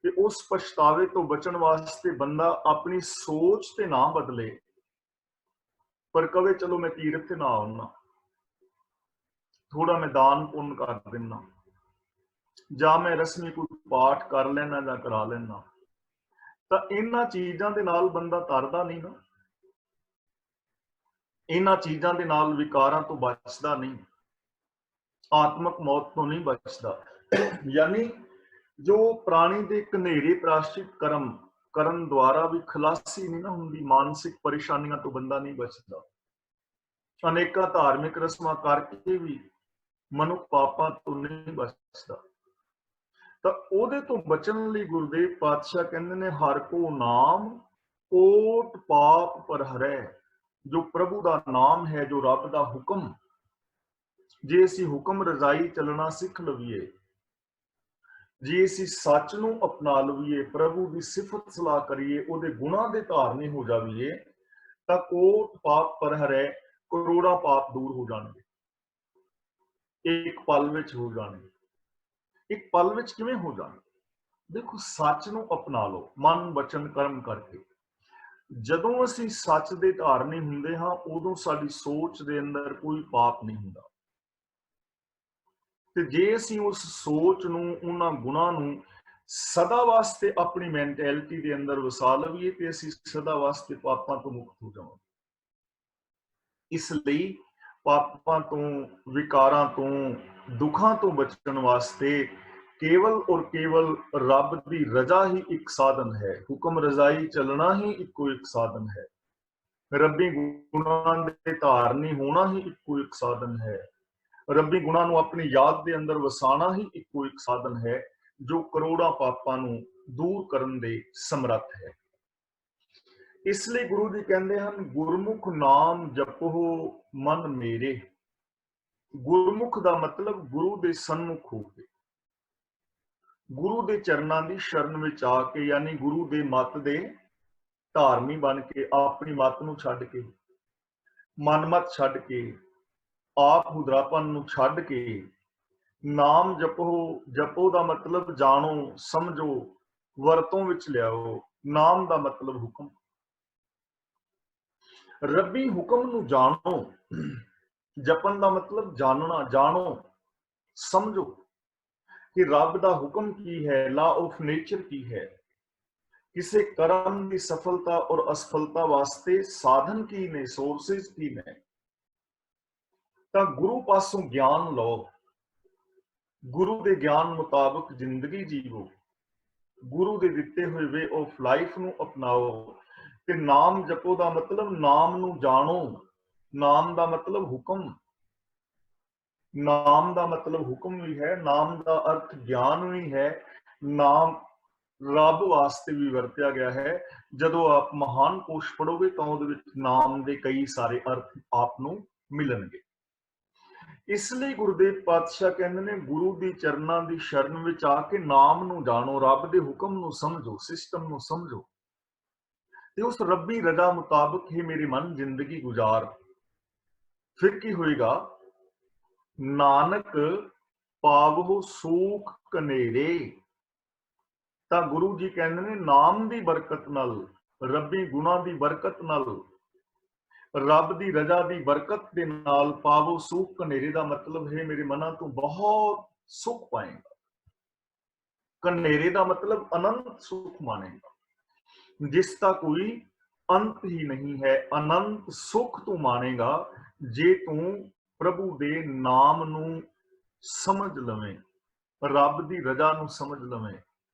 ਤੇ ਉਸ ਪਛਤਾਵੇ ਤੋਂ ਬਚਣ ਵਾਸਤੇ ਬੰਦਾ ਆਪਣੀ ਸੋਚ ਤੇ ਨਾ ਬਦਲੇ, ਪਰ ਕਵੇ ਚਲੋ ਮੈਂ ਤੀਰਥ ਤੇ ਨਾ ਆਉਣਾ, ਥੋੜਾ ਮੈਂ ਦਾਨ ਪੁੰਨ ਕਰ ਦਿੰਦਾ, ਜਾਂ ਮੈਂ ਰਸਮੀ ਕੋਈ ਪਾਠ ਕਰ ਲੈਣਾ ਜਾਂ ਕਰਾ ਲੈਣਾ, ਤਾਂ ਇਹਨਾਂ ਚੀਜ਼ਾਂ ਦੇ ਨਾਲ ਬੰਦਾ ਤਰਦਾ ਨਹੀਂ ਨਾ, ਇਹਨਾਂ ਚੀਜ਼ਾਂ ਦੇ ਨਾਲ ਵਿਕਾਰਾਂ ਤੋਂ ਬਚਦਾ ਨਹੀਂ, ਆਤਮਕ ਮੌਤ ਤੋਂ ਨਹੀਂ ਬਚਦਾ। ਯਾਨੀ ਜੋ ਪ੍ਰਾਣੀ ਦੇ ਘਨੇਰੇ ਪ੍ਰਾਸ਼ਚਿਤ ਕਰਮ ਕਰਨ ਦੁਆਰਾ ਵੀ ਖਲਾਸੀ ਨਹੀਂ ਨਾ ਹੁੰਦੀ, ਮਾਨਸਿਕ ਪਰੇਸ਼ਾਨੀਆਂ ਤੋਂ ਬੰਦਾ ਨਹੀਂ ਬਚਦਾ। ਅਨੇਕਾਂ ਧਾਰਮਿਕ ਰਸਮਾਂ ਕਰਕੇ ਵੀ ਮਨੁੱਖ ਪਾਪਾਂ ਤੋਂ ਨਹੀਂ ਬਚਦਾ। ਤਾਂ ਉਹਦੇ ਤੋਂ ਬਚਣ ਲਈ ਗੁਰਦੇਵ ਪਾਤਸ਼ਾਹ ਕਹਿੰਦੇ ਨੇ, ਹਰ ਕੋ ਨਾਮ ਕੋਟ ਪਾਪ ਪਰ ਹਰੈ। ਜੋ ਪ੍ਰਭੂ ਦਾ ਨਾਮ ਹੈ, ਜੋ ਰੱਬ ਦਾ ਹੁਕਮ, ਜੇ ਅਸੀਂ ਹੁਕਮ ਰਜ਼ਾਈ ਚੱਲਣਾ ਸਿੱਖ ਲਵੀਏ, ਜੇ ਅਸੀਂ ਸੱਚ ਨੂੰ ਅਪਣਾ ਲਵੀਏ, ਪ੍ਰਭੂ ਦੀ ਸਿਫਤ ਸਲਾਹ ਕਰੀਏ, ਉਹਦੇ ਗੁਣਾਂ ਦੇ ਧਾਰਨੀ ਹੋ ਜਾਵੀਏ, ਤਾਂ ਕੋਟ ਪਾਪ ਪਰ ਹਰੈ, ਕਰੋੜਾਂ ਪਾਪ ਦੂਰ ਹੋ ਜਾਣਗੇ, ਇੱਕ ਪਲ ਵਿੱਚ ਹੋ ਜਾਣਗੇ। ਇੱਕ ਪਲ ਵਿੱਚ ਕਿਵੇਂ ਹੋ ਜਾਣਗੇ? ਦੇਖੋ, ਸੱਚ ਨੂੰ ਅਪਣਾ ਲਓ ਮਨ ਵਚਨ ਕਰਮ ਕਰਕੇ। ਜਦੋਂ ਅਸੀਂ ਸੱਚ ਦੇ ਧਾਰਨੀ ਹੁੰਦੇ ਹਾਂ, ਉਦੋਂ ਸਾਡੀ ਸੋਚ ਦੇ ਅੰਦਰ ਕੋਈ ਪਾਪ ਨਹੀਂ ਹੁੰਦਾ। ਤੇ ਜੇ ਅਸੀਂ ਉਸ ਸੋਚ ਨੂੰ, ਉਹਨਾਂ ਗੁਣਾਂ ਨੂੰ ਸਦਾ ਵਾਸਤੇ ਆਪਣੀ ਮੈਂਟੈਲਿਟੀ ਦੇ ਅੰਦਰ ਵਸਾ ਲਈਏ, ਤੇ ਅਸੀਂ ਸਦਾ ਵਾਸਤੇ ਪਾਪਾਂ ਤੋਂ ਮੁਕਤ ਹੋ ਜਾਵਾਂਗੇ। ਇਸ ਲਈ ਪਾਪਾਂ ਤੋਂ, ਵਿਕਾਰਾਂ ਤੋਂ, ਦੁੱਖਾਂ ਤੋਂ ਬਚਣ ਵਾਸਤੇ ਕੇਵਲ ਔਰ ਕੇਵਲ ਰੱਬ ਦੀ ਰਜ਼ਾ ਹੀ ਇੱਕ ਸਾਧਨ ਹੈ। ਹੁਕਮ ਰਜ਼ਾਈ ਚੱਲਣਾ ਹੀ ਇੱਕੋ ਇੱਕ ਸਾਧਨ ਹੈ। ਰੱਬੀ ਗੁਣਾਂ ਦੇ ਧਾਰਨੀ ਹੋਣਾ ਹੀ ਇੱਕੋ ਇੱਕ ਸਾਧਨ ਹੈ। ਰੱਬੀ ਗੁਣਾਂ ਨੂੰ ਆਪਣੀ ਯਾਦ ਦੇ ਅੰਦਰ ਵਸਾਣਾ ਹੀ ਇੱਕੋ ਇੱਕ ਸਾਧਨ ਹੈ, ਜੋ ਕਰੋੜਾਂ ਪਾਪਾਂ ਨੂੰ ਦੂਰ ਕਰਨ ਦੇ ਸਮਰੱਥ ਹੈ। ਇਸ ਲਈ ਗੁਰੂ ਜੀ ਕਹਿੰਦੇ ਹਨ, ਗੁਰਮੁਖ ਨਾਮ ਜਪੋ ਮਨ ਮੇਰੇ। ਗੁਰਮੁਖ ਦਾ ਮਤਲਬ ਗੁਰੂ ਦੇ ਸਨਮੁਖ ਹੋ ਕੇ, ਗੁਰੂ ਦੇ ਚਰਨਾਂ ਦੀ ਸ਼ਰਨ ਵਿੱਚ ਆ ਕੇ, ਯਾਨੀ ਗੁਰੂ ਦੇ ਮੱਤ ਦੇ ਧਾਰਨੀ ਬਣ ਕੇ, ਆਪਣੀ ਮੱਤ ਨੂੰ ਛੱਡ ਕੇ, ਮਨਮਤ ਛੱਡ ਕੇ, ਆਪ ਹੁਦਰਾਪਨ ਨੂੰ ਛੱਡ ਕੇ ਨਾਮ ਜਪੋ। ਜਪੋ ਦਾ ਮਤਲਬ ਜਾਣੋ, ਸਮਝੋ, ਵਰਤੋਂ ਵਿੱਚ ਲਿਆਓ। ਨਾਮ ਦਾ ਮਤਲਬ ਹੁਕਮ। ਰੱਬੀ ਹੁਕਮ ਨੂੰ ਜਾਣੋ। ਜਪਣ ਦਾ ਮਤਲਬ ਜਾਣਨਾ, ਜਾਣੋ, ਸਮਝੋ ਕਿ ਰੱਬ ਦਾ ਹੁਕਮ ਕੀ ਹੈ, ਲਾ ਆਫ ਨੇਚਰ ਕੀ ਹੈ, ਕਿਸੇ ਕਰਮ ਦੀ ਸਫਲਤਾ ਔਰ ਅਸਫਲਤਾ ਵਾਸਤੇ ਸਾਧਨ ਕੀ ਨੇ, ਸੋਰਸਿਸ ਕੀ ਨੇ। ਤਾਂ ਗੁਰੂ ਪਾਸੋਂ ਗਿਆਨ ਲਓ, ਗੁਰੂ ਦੇ ਗਿਆਨ ਮੁਤਾਬਕ ਜ਼ਿੰਦਗੀ ਜੀਵੋ, ਗੁਰੂ ਦੇ ਦਿੱਤੇ ਹੋਏ ਵੇ ਆਫ ਲਾਈਫ ਨੂੰ ਅਪਣਾਓ। ਤੇ ਨਾਮ ਜਪੋ ਦਾ ਮਤਲਬ ਨਾਮ ਨੂੰ ਜਾਣੋ। ਨਾਮ ਦਾ ਮਤਲਬ ਹੁਕਮ, ਨਾਮ ਦਾ ਮਤਲਬ ਹੁਕਮ ਵੀ ਹੈ, ਨਾਮ ਦਾ ਅਰਥ ਗਿਆਨ ਵੀ ਹੈ। ਨਾਮ ਰੱਬ ਵਾਸਤੇ ਵੀ ਵਰਤਿਆ ਗਿਆ ਹੈ। ਜਦੋਂ ਆਪ ਮਹਾਨ ਕੋਸ਼ ਪੜੋਗੇ ਤਾਂ ਉਹਦੇ ਵਿੱਚ ਨਾਮ ਦੇ ਕਈ ਸਾਰੇ ਅਰਥ ਆਪ ਨੂੰ ਮਿਲਣਗੇ। ਇਸ ਲਈ ਗੁਰਦੇਵ ਪਾਤਸ਼ਾਹ ਕਹਿੰਦੇ ਨੇ, ਗੁਰੂ ਦੀ ਚਰਨਾਂ ਦੀ ਸ਼ਰਨ ਵਿੱਚ ਆ ਕੇ ਨਾਮ ਨੂੰ ਜਾਣੋ, ਰੱਬ ਦੇ ਹੁਕਮ ਨੂੰ ਸਮਝੋ, ਸਿਸਟਮ ਨੂੰ ਸਮਝੋ, ਤੇ ਉਸ ਰੱਬੀ ਰਜ਼ਾ ਮੁਤਾਬਕ ਹੀ ਮੇਰੀ ਮਨ ਜ਼ਿੰਦਗੀ ਗੁਜ਼ਾਰ। ਫਿਰ ਕੀ ਹੋਏਗਾ? ਨਾਨਕ ਪਾਵਹੁ ਸੂਖ ਕਨੇਰੇ। ਤਾਂ ਗੁਰੂ ਜੀ ਕਹਿੰਦੇ ਨੇ, ਨਾਮ ਦੀ ਬਰਕਤ ਨਾਲ, ਰੱਬੀ ਗੁਣਾਂ ਦੀ ਬਰਕਤ ਨਾਲ, ਰੱਬ ਦੀ ਰਜ਼ਾ ਦੀ ਬਰਕਤ ਦੇ ਨਾਲ, ਪਾਵੋ ਸੁਖ ਕਨੇਰੇ ਦਾ ਮਤਲਬ ਹੈ ਮੇਰੇ ਮਨਾਂ ਤੋਂ ਬਹੁਤ ਸੁਖ ਪਾਏਗਾ। ਕਨੇਰੇ ਦਾ ਮਤਲਬ ਅਨੰਤ ਸੁਖ ਮਾਣੇਗਾ, ਜਿਸ ਦਾ ਕੋਈ ਅੰਤ ਹੀ ਨਹੀਂ ਹੈ। ਅਨੰਤ ਸੁਖ ਤੂੰ ਮਾਣੇਗਾ ਜੇ ਤੂੰ ਪ੍ਰਭੂ ਦੇ ਨਾਮ ਨੂੰ ਸਮਝ ਲਵੇਂ, ਰੱਬ ਦੀ ਰਜ਼ਾ ਨੂੰ ਸਮਝ ਲਵੇਂ,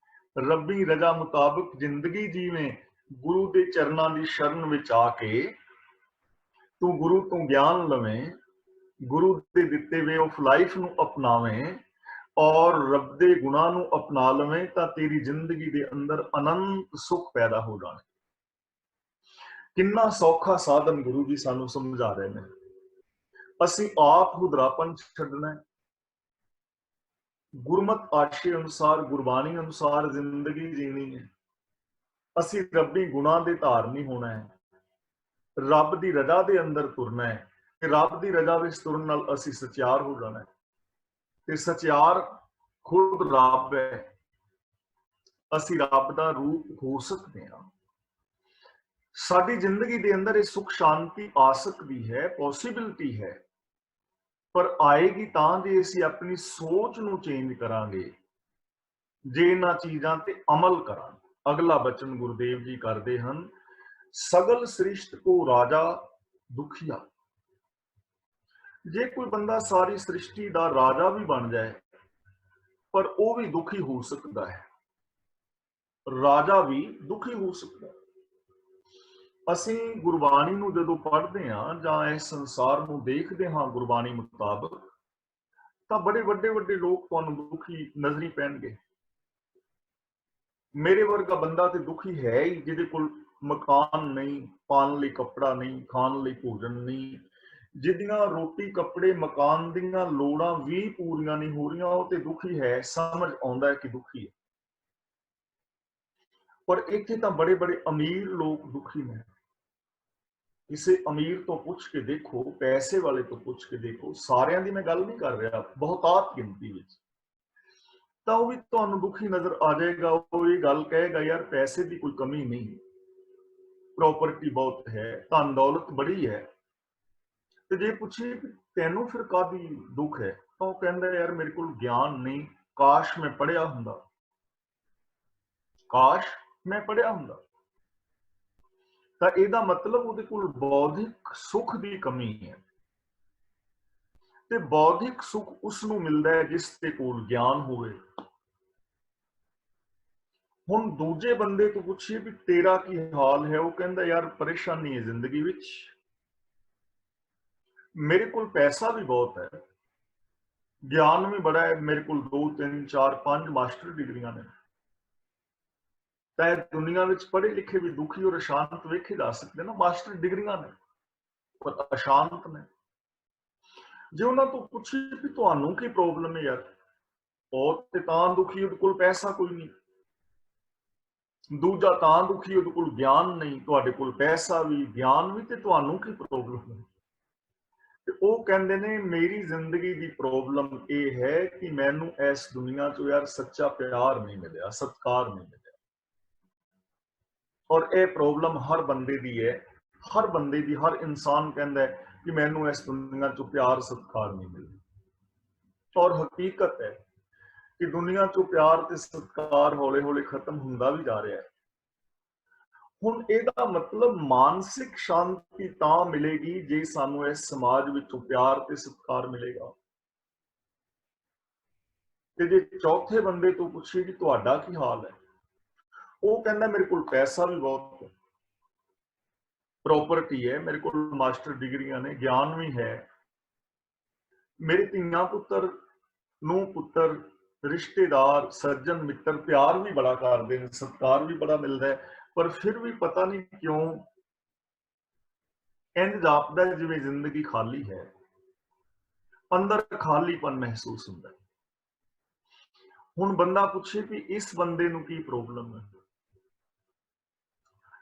ਰੱਬੀ ਰਜ਼ਾ ਮੁਤਾਬਕ ਜ਼ਿੰਦਗੀ ਜੀਵੇਂ। ਗੁਰੂ ਦੇ ਚਰਨਾਂ ਦੀ ਸ਼ਰਨ ਵਿੱਚ ਆ ਕੇ ਤੂੰ ਗੁਰੂ ਤੋਂ ਗਿਆਨ ਲਵੇਂ, ਗੁਰੂ ਦੇ ਦਿੱਤੇ ਵੇ ਆਫ ਲਾਈਫ ਨੂੰ ਅਪਣਾਵੇਂ ਔਰ ਰੱਬ ਦੇ ਗੁਣਾਂ ਨੂੰ ਅਪਣਾ ਲਵੇਂ, ਤਾਂ ਤੇਰੀ ਜ਼ਿੰਦਗੀ ਦੇ ਅੰਦਰ ਅਨੰਤ ਸੁੱਖ ਪੈਦਾ ਹੋ ਜਾਣਾ। ਕਿੰਨਾ ਸੌਖਾ ਸਾਧਨ ਗੁਰੂ ਜੀ ਸਾਨੂੰ ਸਮਝਾ ਰਹੇ ਨੇ। ਅਸੀਂ ਆਪ ਹੁਦਰਾਪਨ ਛੱਡਣਾ ਹੈ, ਗੁਰਮਤ ਆਸ਼ੇ ਅਨੁਸਾਰ, ਗੁਰਬਾਣੀ ਅਨੁਸਾਰ ਜ਼ਿੰਦਗੀ ਜੀਣੀ ਹੈ। ਅਸੀਂ ਰੱਬੀ ਗੁਣਾਂ ਦੇ ਧਾਰਨੀ ਹੋਣਾ ਹੈ, ਰੱਬ ਦੀ ਰਜ਼ਾ ਦੇ ਅੰਦਰ ਤੁਰਨਾ ਹੈ। ਤੇ ਰੱਬ ਦੀ ਰਜ਼ਾ ਵਿੱਚ ਤੁਰਨ ਨਾਲ ਅਸੀਂ ਸਚਿਆਰ ਹੋ ਜਾਣਾ ਹੈ, ਤੇ ਸਚਿਆਰ ਖੁਦ ਰੱਬ ਹੈ। ਅਸੀਂ ਰੱਬ ਦਾ ਰੂਪ ਹੋ ਸਕਦੇ ਹਾਂ। ਸਾਡੀ ਜ਼ਿੰਦਗੀ ਦੇ ਅੰਦਰ ਇਹ ਸੁਖ ਸ਼ਾਂਤੀ ਆ ਸਕਦੀ ਹੈ, ਪੋਸੀਬਿਲਿਟੀ ਹੈ, ਪਰ ਆਏਗੀ ਤਾਂ ਜੇ ਅਸੀਂ ਆਪਣੀ ਸੋਚ ਨੂੰ ਚੇਂਜ ਕਰਾਂਗੇ, ਜੇ ਇਹਨਾਂ ਚੀਜ਼ਾਂ ਤੇ ਅਮਲ ਕਰਾਂਗੇ। ਅਗਲਾ ਬਚਨ ਗੁਰਦੇਵ ਜੀ ਕਰਦੇ ਹਨ, ਸਗਲ ਸ੍ਰਿਸ਼ਟ ਕੋ ਰਾਜਾ ਦੁਖੀਆ। ਜੇ ਕੋਈ ਬੰਦਾ ਸਾਰੀ ਸ੍ਰਿਸ਼ਟੀ ਦਾ ਰਾਜਾ ਵੀ ਬਣ ਜਾਏ, ਪਰ ਉਹ ਵੀ ਦੁਖੀ ਹੋ ਸਕਦਾ ਹੈ, ਰਾਜਾ ਵੀ ਦੁਖੀ ਹੋ ਸਕਦਾ ਹੈ। ਅਸੀਂ ਗੁਰਬਾਣੀ ਨੂੰ ਜਦੋਂ ਪੜ੍ਹਦੇ ਹਾਂ ਜਾਂ ਇਸ ਸੰਸਾਰ ਨੂੰ ਦੇਖਦੇ ਹਾਂ ਗੁਰਬਾਣੀ ਮੁਤਾਬਕ, ਤਾਂ ਬੜੇ ਵੱਡੇ ਵੱਡੇ ਲੋਕ ਤੁਹਾਨੂੰ ਦੁਖੀ ਨਜ਼ਰੀ ਪੈਣਗੇ। ਮੇਰੇ ਵਰਗਾ ਬੰਦਾ ਤੇ ਦੁਖੀ ਹੈ ਹੀ, ਜਿਹਦੇ ਕੋਲ ਮਕਾਨ ਨਹੀਂ, ਪਾਉਣ ਲਈ ਕੱਪੜਾ ਨਹੀਂ, ਖਾਣ ਲਈ ਭੋਜਨ ਨਹੀਂ, ਜਿਹਦੀਆਂ ਰੋਟੀ ਕੱਪੜੇ ਮਕਾਨ ਦੀਆਂ ਲੋੜਾਂ ਵੀ ਪੂਰੀਆਂ ਨਹੀਂ ਹੋ ਰਹੀਆਂ, ਉਹ ਤੇ ਦੁਖੀ ਹੈ। ਸਮਝ ਆਉਂਦਾ ਹੈ ਕਿ ਦੁਖੀ ਹੈ। ਪਰ ਇੱਥੇ ਤਾਂ ਬੜੇ ਬੜੇ ਅਮੀਰ ਲੋਕ ਦੁਖੀ ਨੇ। ਕਿਸੇ ਅਮੀਰ ਤੋਂ ਪੁੱਛ ਕੇ ਦੇਖੋ, ਪੈਸੇ ਵਾਲੇ ਤੋਂ ਪੁੱਛ ਕੇ ਦੇਖੋ, ਸਾਰਿਆਂ ਦੀ ਮੈਂ ਗੱਲ ਨਹੀਂ ਕਰ ਰਿਹਾ, ਬਹੁਤਾਤ ਗਿਣਤੀ ਵਿੱਚ, ਤਾਂ ਉਹ ਵੀ ਤੁਹਾਨੂੰ ਦੁਖੀ ਨਜ਼ਰ ਆ ਜਾਏਗਾ। ਉਹ ਇਹ ਗੱਲ ਕਹੇਗਾ, ਯਾਰ ਪੈਸੇ ਦੀ ਕੋਈ ਕਮੀ ਨਹੀਂ, ਪ੍ਰੋਪਰਟੀ ਬਹੁਤ ਹੈ, ਧਨ ਦੌਲਤ ਬੜੀ ਹੈ। ਤੇ ਜੇ ਪੁੱਛੇ ਤੈਨੂੰ ਫਿਰ ਕਾਹਦੀ ਦੁੱਖ ਹੈ, ਤਾਂ ਉਹ ਕਹਿੰਦਾ, ਯਾਰ ਮੇਰੇ ਕੋਲ ਗਿਆਨ ਨਹੀਂ, ਕਾਸ਼ ਮੈਂ ਪੜ੍ਹਿਆ ਹੁੰਦਾ, ਕਾਸ਼ ਮੈਂ ਪੜ੍ਹਿਆ ਹੁੰਦਾ। ਤਾਂ ਇਹਦਾ ਮਤਲਬ ਉਹਦੇ ਕੋਲ ਬੌਧਿਕ ਸੁੱਖ ਦੀ ਕਮੀ ਹੈ। ਤੇ ਬੌਧਿਕ ਸੁੱਖ ਉਸ ਨੂੰ ਮਿਲਦਾ ਹੈ ਜਿਸ ਦੇ ਕੋਲ ਗਿਆਨ ਹੋਵੇ। ਹੁਣ ਦੂਜੇ ਬੰਦੇ ਤੋਂ ਪੁੱਛੀਏ ਵੀ ਤੇਰਾ ਕੀ ਹਾਲ ਹੈ, ਉਹ ਕਹਿੰਦਾ, ਯਾਰ ਪਰੇਸ਼ਾਨੀ ਹੈ ਜ਼ਿੰਦਗੀ ਵਿੱਚ, ਮੇਰੇ ਕੋਲ ਪੈਸਾ ਵੀ ਬਹੁਤ ਹੈ, ਗਿਆਨ ਵੀ ਬੜਾ ਹੈ, ਮੇਰੇ ਕੋਲ 2 3 4 5 ਮਾਸਟਰ ਡਿਗਰੀਆਂ ਨੇ। ਤਾਂ ਇਹ ਦੁਨੀਆ ਵਿੱਚ ਪੜ੍ਹੇ ਲਿਖੇ ਵੀ ਦੁਖੀ ਔਰ ਅਸ਼ਾਂਤ ਵੇਖੇ ਜਾ ਸਕਦੇ ਨਾ। ਮਾਸਟਰ ਡਿਗਰੀਆਂ ਨੇ ਪਰ ਅਸ਼ਾਂਤ ਨੇ। ਜੇ ਉਹਨਾਂ ਤੋਂ ਪੁੱਛੀ ਵੀ ਤੁਹਾਨੂੰ ਕੀ ਪ੍ਰੋਬਲਮ ਹੈ, ਯਾਰ ਉਹ ਤੇ ਤਾਂ ਦੁਖੀ, ਉਹਦੇ ਕੋਲ ਪੈਸਾ ਕੋਈ ਨਹੀਂ। ਦੂਜਾ ਤਾਂ ਦੁਖੀ, ਉਹਦੇ ਕੋਲ ਗਿਆਨ ਨਹੀਂ, ਤੁਹਾਡੇ ਕੋਲ ਪੈਸਾ ਵੀ, ਗਿਆਨ ਵੀ, ਤੇ ਤੁਹਾਨੂੰ ਕੀ ਪ੍ਰੋਬਲਮ ਹੈ? ਤੇ ਉਹ ਕਹਿੰਦੇ ਨੇ, ਮੇਰੀ ਜ਼ਿੰਦਗੀ ਦੀ ਪ੍ਰੋਬਲਮ ਇਹ ਹੈ ਕਿ ਮੈਨੂੰ ਇਸ ਦੁਨੀਆ 'ਚ ਯਾਰ ਸੱਚਾ ਪਿਆਰ ਨਹੀਂ ਮਿਲਿਆ, ਸਤਿਕਾਰ ਨਹੀਂ ਮਿਲਿਆ। ਔਰ ਇਹ ਪ੍ਰੋਬਲਮ ਹਰ ਬੰਦੇ ਦੀ ਹੈ, ਹਰ ਬੰਦੇ ਦੀ। ਹਰ ਇਨਸਾਨ ਕਹਿੰਦਾ ਹੈ ਕਿ ਮੈਨੂੰ ਇਸ ਦੁਨੀਆ 'ਚੋਂ ਪਿਆਰ ਸਤਿਕਾਰ ਨਹੀਂ ਮਿਲਿਆ। ਔਰ ਹਕੀਕਤ ਹੈ ਕਿ ਦੁਨੀਆ 'ਚੋਂ ਪਿਆਰ ਤੇ ਸਤਿਕਾਰ ਹੌਲੇ ਹੌਲੇ ਖਤਮ ਹੁੰਦਾ ਵੀ ਜਾ ਰਿਹਾ ਹੈ। ਹੁਣ ਇਹਦਾ ਮਤਲਬ ਮਾਨਸਿਕ ਸ਼ਾਂਤੀ ਤਾਂ ਮਿਲੇਗੀ ਜੇ ਸਾਨੂੰ ਇਸ ਸਮਾਜ ਵਿੱਚੋਂ ਪਿਆਰ ਤੇ ਸਤਿਕਾਰ ਮਿਲੇਗਾ। ਤੇ ਜੇ ਚੌਥੇ ਬੰਦੇ ਤੋਂ ਪੁੱਛੀਏ ਕਿ ਤੁਹਾਡਾ ਕੀ ਹਾਲ ਹੈ, ਉਹ ਕਹਿੰਦਾ, ਮੇਰੇ ਕੋਲ ਪੈਸਾ ਵੀ ਬਹੁਤ ਹੈ, ਪ੍ਰੋਪਰਟੀ ਹੈ, ਮੇਰੇ ਕੋਲ ਮਾਸਟਰ ਡਿਗਰੀਆਂ ਨੇ, ਗਿਆਨ ਵੀ ਹੈ, ਮੇਰੇ ਧੀਆਂ ਪੁੱਤਰ, ਨੂੰਹ ਪੁੱਤਰ, ਰਿਸ਼ਤੇਦਾਰ, ਸੱਜਣ ਮਿੱਤਰ ਪਿਆਰ ਵੀ ਬੜਾ ਕਰਦੇ ਨੇ, ਸਤਿਕਾਰ ਵੀ ਬੜਾ ਮਿਲਦਾ ਹੈ, ਪਰ ਫਿਰ ਵੀ ਪਤਾ ਨਹੀਂ ਕਿਉਂ ਇੰਝ ਜਾਪਦਾ ਜਿਵੇਂ ਜ਼ਿੰਦਗੀ ਖਾਲੀ ਹੈ, ਅੰਦਰ ਖਾਲੀਪਨ ਮਹਿਸੂਸ ਹੁੰਦਾ ਹੈ। ਹੁਣ ਬੰਦਾ ਪੁੱਛੇ ਕਿ ਇਸ ਬੰਦੇ ਨੂੰ ਕੀ ਪ੍ਰੋਬਲਮ ਹੈ,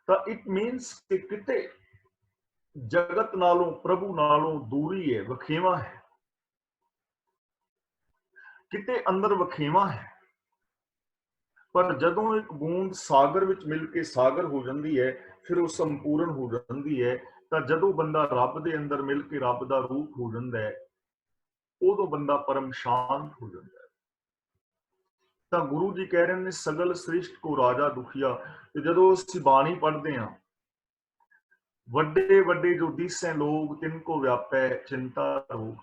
ਤਾਂ ਇਟ ਮੀਨਸ ਕਿ ਕਿਤੇ ਜਗਤ ਨਾਲੋਂ, ਪ੍ਰਭੂ ਨਾਲੋਂ ਦੂਰੀ ਹੈ, ਵਖੇਵਾ ਹੈ, ਕਿਤੇ ਅੰਦਰ ਵਖੇਵਾ ਹੈ। ਪਰ ਜਦੋਂ ਇੱਕ ਬੂੰਦ ਸਾਗਰ ਵਿੱਚ ਮਿਲ ਕੇ ਸਾਗਰ ਹੋ ਜਾਂਦੀ ਹੈ, ਫਿਰ ਉਹ ਸੰਪੂਰਨ ਹੋ ਜਾਂਦੀ ਹੈ। ਤਾਂ ਜਦੋਂ ਬੰਦਾ ਰੱਬ ਦੇ ਅੰਦਰ ਮਿਲ ਕੇ ਰੱਬ ਦਾ ਰੂਪ ਹੋ ਜਾਂਦਾ ਹੈ, ਉਦੋਂ ਬੰਦਾ ਪਰਮ ਸ਼ਾਂਤ ਹੋ ਜਾਂਦਾ ਹੈ। ਤਾਂ ਗੁਰੂ ਜੀ ਕਹਿ ਰਹੇ ਨੇ, ਸਗਲ ਸ੍ਰਿਸ਼ਟ ਕੋ ਰਾਜਾ ਦੁਖੀਆ। ਤੇ ਜਦੋਂ ਅਸੀਂ ਬਾਣੀ ਪੜ੍ਹਦੇ ਹਾਂ, ਵੱਡੇ ਵੱਡੇ ਜੋ ਦੀਸੈ ਲੋਕ ਤਿੰਨ ਕੋ ਵਿਆਪੈ ਚਿੰਤਾ ਰੋਗ,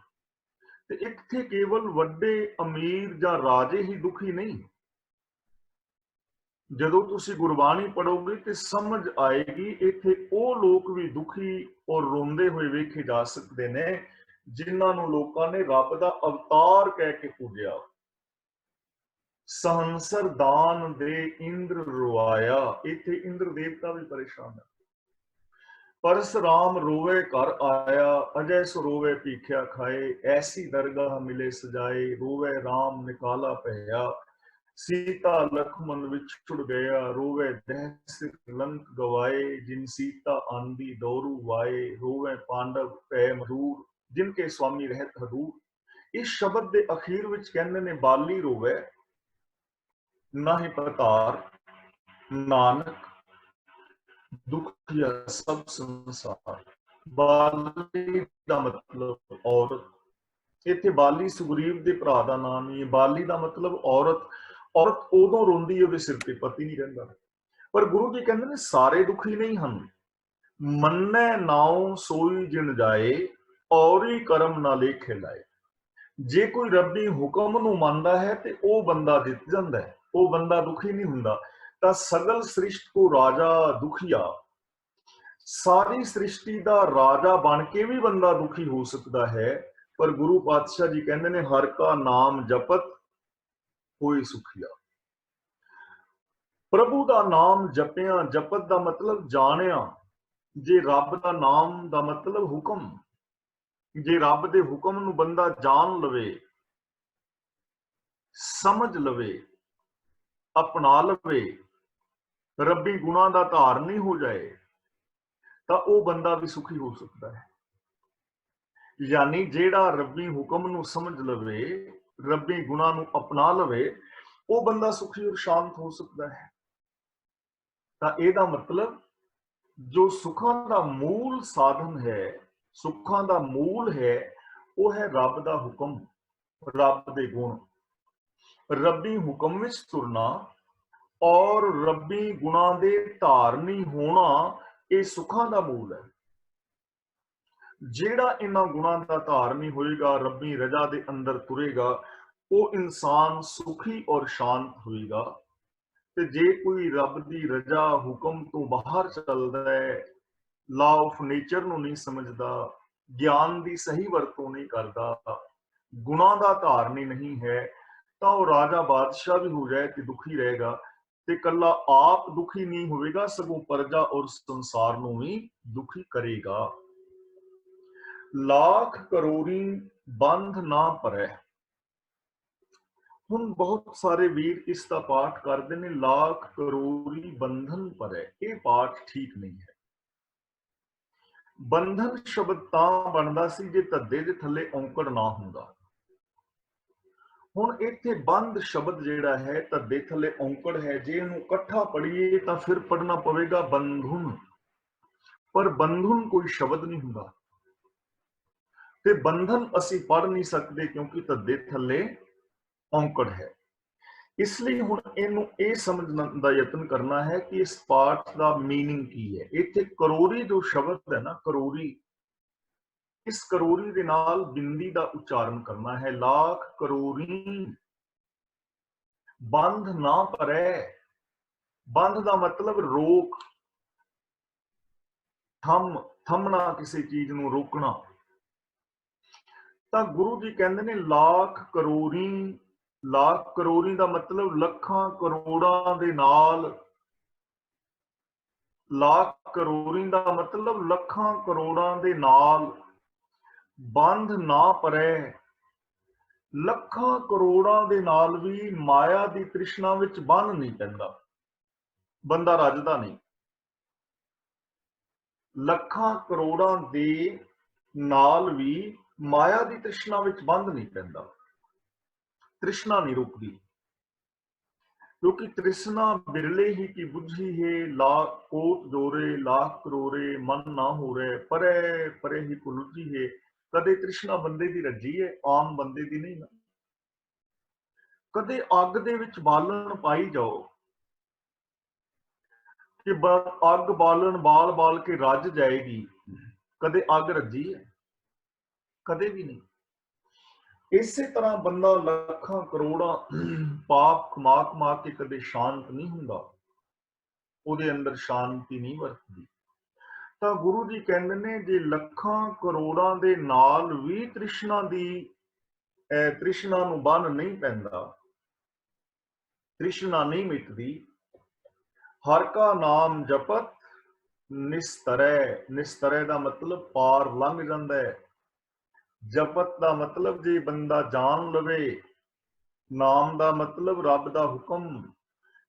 ਤੇ ਇੱਥੇ ਕੇਵਲ ਵੱਡੇ ਅਮੀਰ ਜਾਂ ਰਾਜੇ ਹੀ ਦੁਖੀ ਨਹੀਂ। ਜਦੋਂ ਤੁਸੀਂ ਗੁਰਬਾਣੀ ਪੜੋਗੇ ਤੇ ਸਮਝ ਆਏਗੀ ਇੱਥੇ ਉਹ ਲੋਕ ਵੀ ਦੁਖੀ ਔਰ ਰੋਂਦੇ ਹੋਏ ਵੇਖੇ ਜਾ ਸਕਦੇ ਨੇ ਜਿਨ੍ਹਾਂ ਨੂੰ ਲੋਕਾਂ ਨੇ ਰੱਬ ਦਾ ਅਵਤਾਰ ਕਹਿ ਕੇ ਪੂਜਿਆ। ਸਹੰਸਰ ਦਾਨ ਦੇ ਇੰਦਰ ਰਵਾਇਆ, ਇੱਥੇ ਇੰਦਰ ਦੇਵਤਾ ਵੀ ਪਰੇਸ਼ਾਨ ਹੈ। परशुराम रोवे घर आया, अजय सो रोवे भीख्या खाए, ऐसी दरगाह मिले सजाए, रोवे राम निकाला पहया, सीता लक्ष्मण विछुड़ गया, रोवे दह सिर लंक गवाए, जिन सीता आंदी दौरू वाए, रोवे पांडव पै मरूर, जिनके स्वामी रहत हदूर। इस शब्द के अखीर विच कहंदे ने बाली रोवे ना ही पतार नानक दुखिया सब संसार। बाली ਦਾ ਮਤਲਬ ਔਰਤ, ਇੱਥੇ ਬਾਲੀ ਸੁਗਰੀਵ ਦੇ ਭਰਾ ਦਾ ਨਾਮ ਹੀ ਹੈ। ਬਾਲੀ ਦਾ ਮਤਲਬ ਔਰਤ। ਔਰਤ ਉਦੋਂ ਰੋਂਦੀ ਹੈ ਉਹਦੇ ਸਿਰ ਤੇ ਪਤੀ ਨਹੀਂ ਰਹਿੰਦਾ। ਪਰ ਗੁਰੂ ਜੀ ਕਹਿੰਦੇ ਨੇ ਸਾਰੇ ਦੁਖੀ ਨਹੀਂ ਹਨ। ਮੰਨੈ ਨਾਉ ਸੋਈ ਜਿਨ ਜਾਏ, ਔਰੀ ਕਰਮ ਨਾ ਲੇਖੇ ਲਾਏ। ਜੇ ਕੋਈ ਰੱਬੀ ਹੁਕਮ ਨੂੰ ਮੰਨਦਾ ਹੈ ਤੇ ਉਹ ਬੰਦਾ ਜਿੱਤ ਜਾਂਦਾ ਹੈ, ਉਹ ਬੰਦਾ ਦੁਖੀ ਨਹੀਂ ਹੁੰਦਾ। ਤਾਂ ਸਗਲ ਸ੍ਰਿਸ਼ਟ ਕੋ ਰਾਜਾ ਦੁਖੀਆ, ਸਾਰੀ ਸ੍ਰਿਸ਼ਟੀ ਦਾ ਰਾਜਾ ਬਣ ਕੇ ਵੀ ਬੰਦਾ ਦੁਖੀ ਹੋ ਸਕਦਾ ਹੈ। ਪਰ ਗੁਰੂ ਪਾਤਸ਼ਾਹ ਜੀ ਕਹਿੰਦੇ ਨੇ ਹਰ ਕਾ ਨਾਮ ਜਪਤ ਹੋਏ ਸੁਖੀਆ। ਪ੍ਰਭੂ ਦਾ ਨਾਮ ਜਪਿਆ, ਜਪਤ ਦਾ ਮਤਲਬ ਜਾਣਿਆ। ਜੇ ਰੱਬ ਦਾ ਨਾਮ ਦਾ ਮਤਲਬ ਹੁਕਮ, ਜੇ ਰੱਬ ਦੇ ਹੁਕਮ ਨੂੰ ਬੰਦਾ ਜਾਣ ਲਵੇ, ਸਮਝ ਲਵੇ, अपना लवे, रब्बी गुणा का धारनी हो जाए, तो वह बंदा भी सुखी हो सकता है। यानी जेड़ा रब्बी हुक्म नूं समझ लवे, रब्बी गुणा नूं अपना लवे, वह बंदा सुखी और शांत हो सकता है। तो इहदा मतलब जो सुखां दा मूल साधन है, सुखां दा मूल है, वह है रब दा हुक्म, रब दे गुण। रब्बी हुक्म विच तुरना और रब्बी गुणा दे धारनी होना, ये सुखां दा मूल है। जेड़ा इन्हां गुणां दा धारनी होएगा, रब्बी रजा दे अंदर तुरेगा, वो इंसान सुखी और शांत होएगा। ते जे कोई रब दी रजा हुक्म तो बाहर चलदा है, लॉ ऑफ नेचर नूं नहीं समझदा, ज्ञान दी सही वरतों नहीं करदा, गुणां दा धारनी नहीं है, तो वो राजा बादशाह भी हो जाए तो दुखी रहेगा। ते कल्ला आप दुखी नहीं होएगा, सगों प्रजा और संसार नूं भी दुखी करेगा। लाख करोड़ी बंध ना परै। हुण बहुत सारे वीर इसका पाठ करते हैं, लाख करोड़ी बंधन परै। ये पाठ ठीक नहीं है। बंधन शब्द तां बनदा सी जे धद्दे दे थल्ले औंकड़ ना हुंदा। हुण इत्थे बंद शब्द जिहड़ा है धद्दे थल्ले औंकड़ है, जे इहनूं इकट्ठा पढ़ीए तां फिर पढ़ना पवेगा बंधुन, पर बंधुन कोई शब्द नहीं हुंदा। ते बंधन असीं पढ़ नहीं सकते क्योंकि धद्दे थल्ले औंकड़ है। इसलिए हुण इहनूं इह समझण दा यतन करना है कि इस पाठ दा मीनिंग की है। इत्थे करोड़ी जो शब्द है ना, करोड़ी, इस करोड़ी दे नाल बिंदी दा उच्चारण करना है। लाख करोड़ी बंध ना परै। बंध दा मतलब रोक, थम, थमना, किसी चीज नूं रोकना। तां गुरु जी कहंदे ने लाख करोड़ी, लाख करोड़ी दा मतलब लखां करोड़ां दे नाल, लाख करोड़ी दा मतलब लखां करोड़ां दे नाल बंध ना परै। लखां करोड़ां दे नाल भी माया दी तृष्णा विच बंध नहीं पैंदा, बंदा रजदा नहीं। लखां करोड़ां दे नाल भी माया दी तृष्णा विच बंध नहीं पैंदा, तृष्णा नहीं रुकदी। क्योंकि तृष्णा बिरले ही की बुझी है, लाख कोट जोरे लाख करोड़े मन ना हो रहे, परे परे ही कुलझी है। कदे तृष्णा बंदे दी रजी है, आम बंदे दी नहीं ना। कदे अग दे विच बालन पाई जाओ कि अग बालन बाल बाल के रज जाएगी, कदे अग रजी है? कदे भी नहीं। ਇਸੇ ਤਰ੍ਹਾਂ ਬੰਦਾ ਲੱਖਾਂ ਕਰੋੜਾਂ ਪਾਪ ਕਮਾ ਕਮਾ ਕੇ ਕਦੇ ਸ਼ਾਂਤ ਨਹੀਂ ਹੁੰਦਾ, ਉਹਦੇ ਅੰਦਰ ਸ਼ਾਂਤੀ ਨਹੀਂ ਵਰਤਦੀ। ਤਾਂ ਗੁਰੂ ਜੀ ਕਹਿੰਦੇ ਨੇ ਜੇ ਲੱਖਾਂ ਕਰੋੜਾਂ ਦੇ ਨਾਲ ਵੀ ਤ੍ਰਿਸ਼ਨਾ ਨੂੰ ਬੰਨ ਨਹੀਂ ਪੈਂਦਾ, ਤ੍ਰਿਸ਼ਨਾ ਨਹੀਂ ਮਿਟਦੀ, ਹਰ ਕਾ ਨਾਮ ਜਪਤ ਨਿਸਤਰੈ, ਨਿਸਤਰੈ ਦਾ ਮਤਲਬ ਪਾਰ ਲੰਘ ਜਾਂਦਾ ਹੈ। ਜਪਤ ਦਾ ਮਤਲਬ ਜੇ ਬੰਦਾ ਜਾਣ ਲਵੇ, ਨਾਮ ਦਾ ਮਤਲਬ ਰੱਬ ਦਾ ਹੁਕਮ,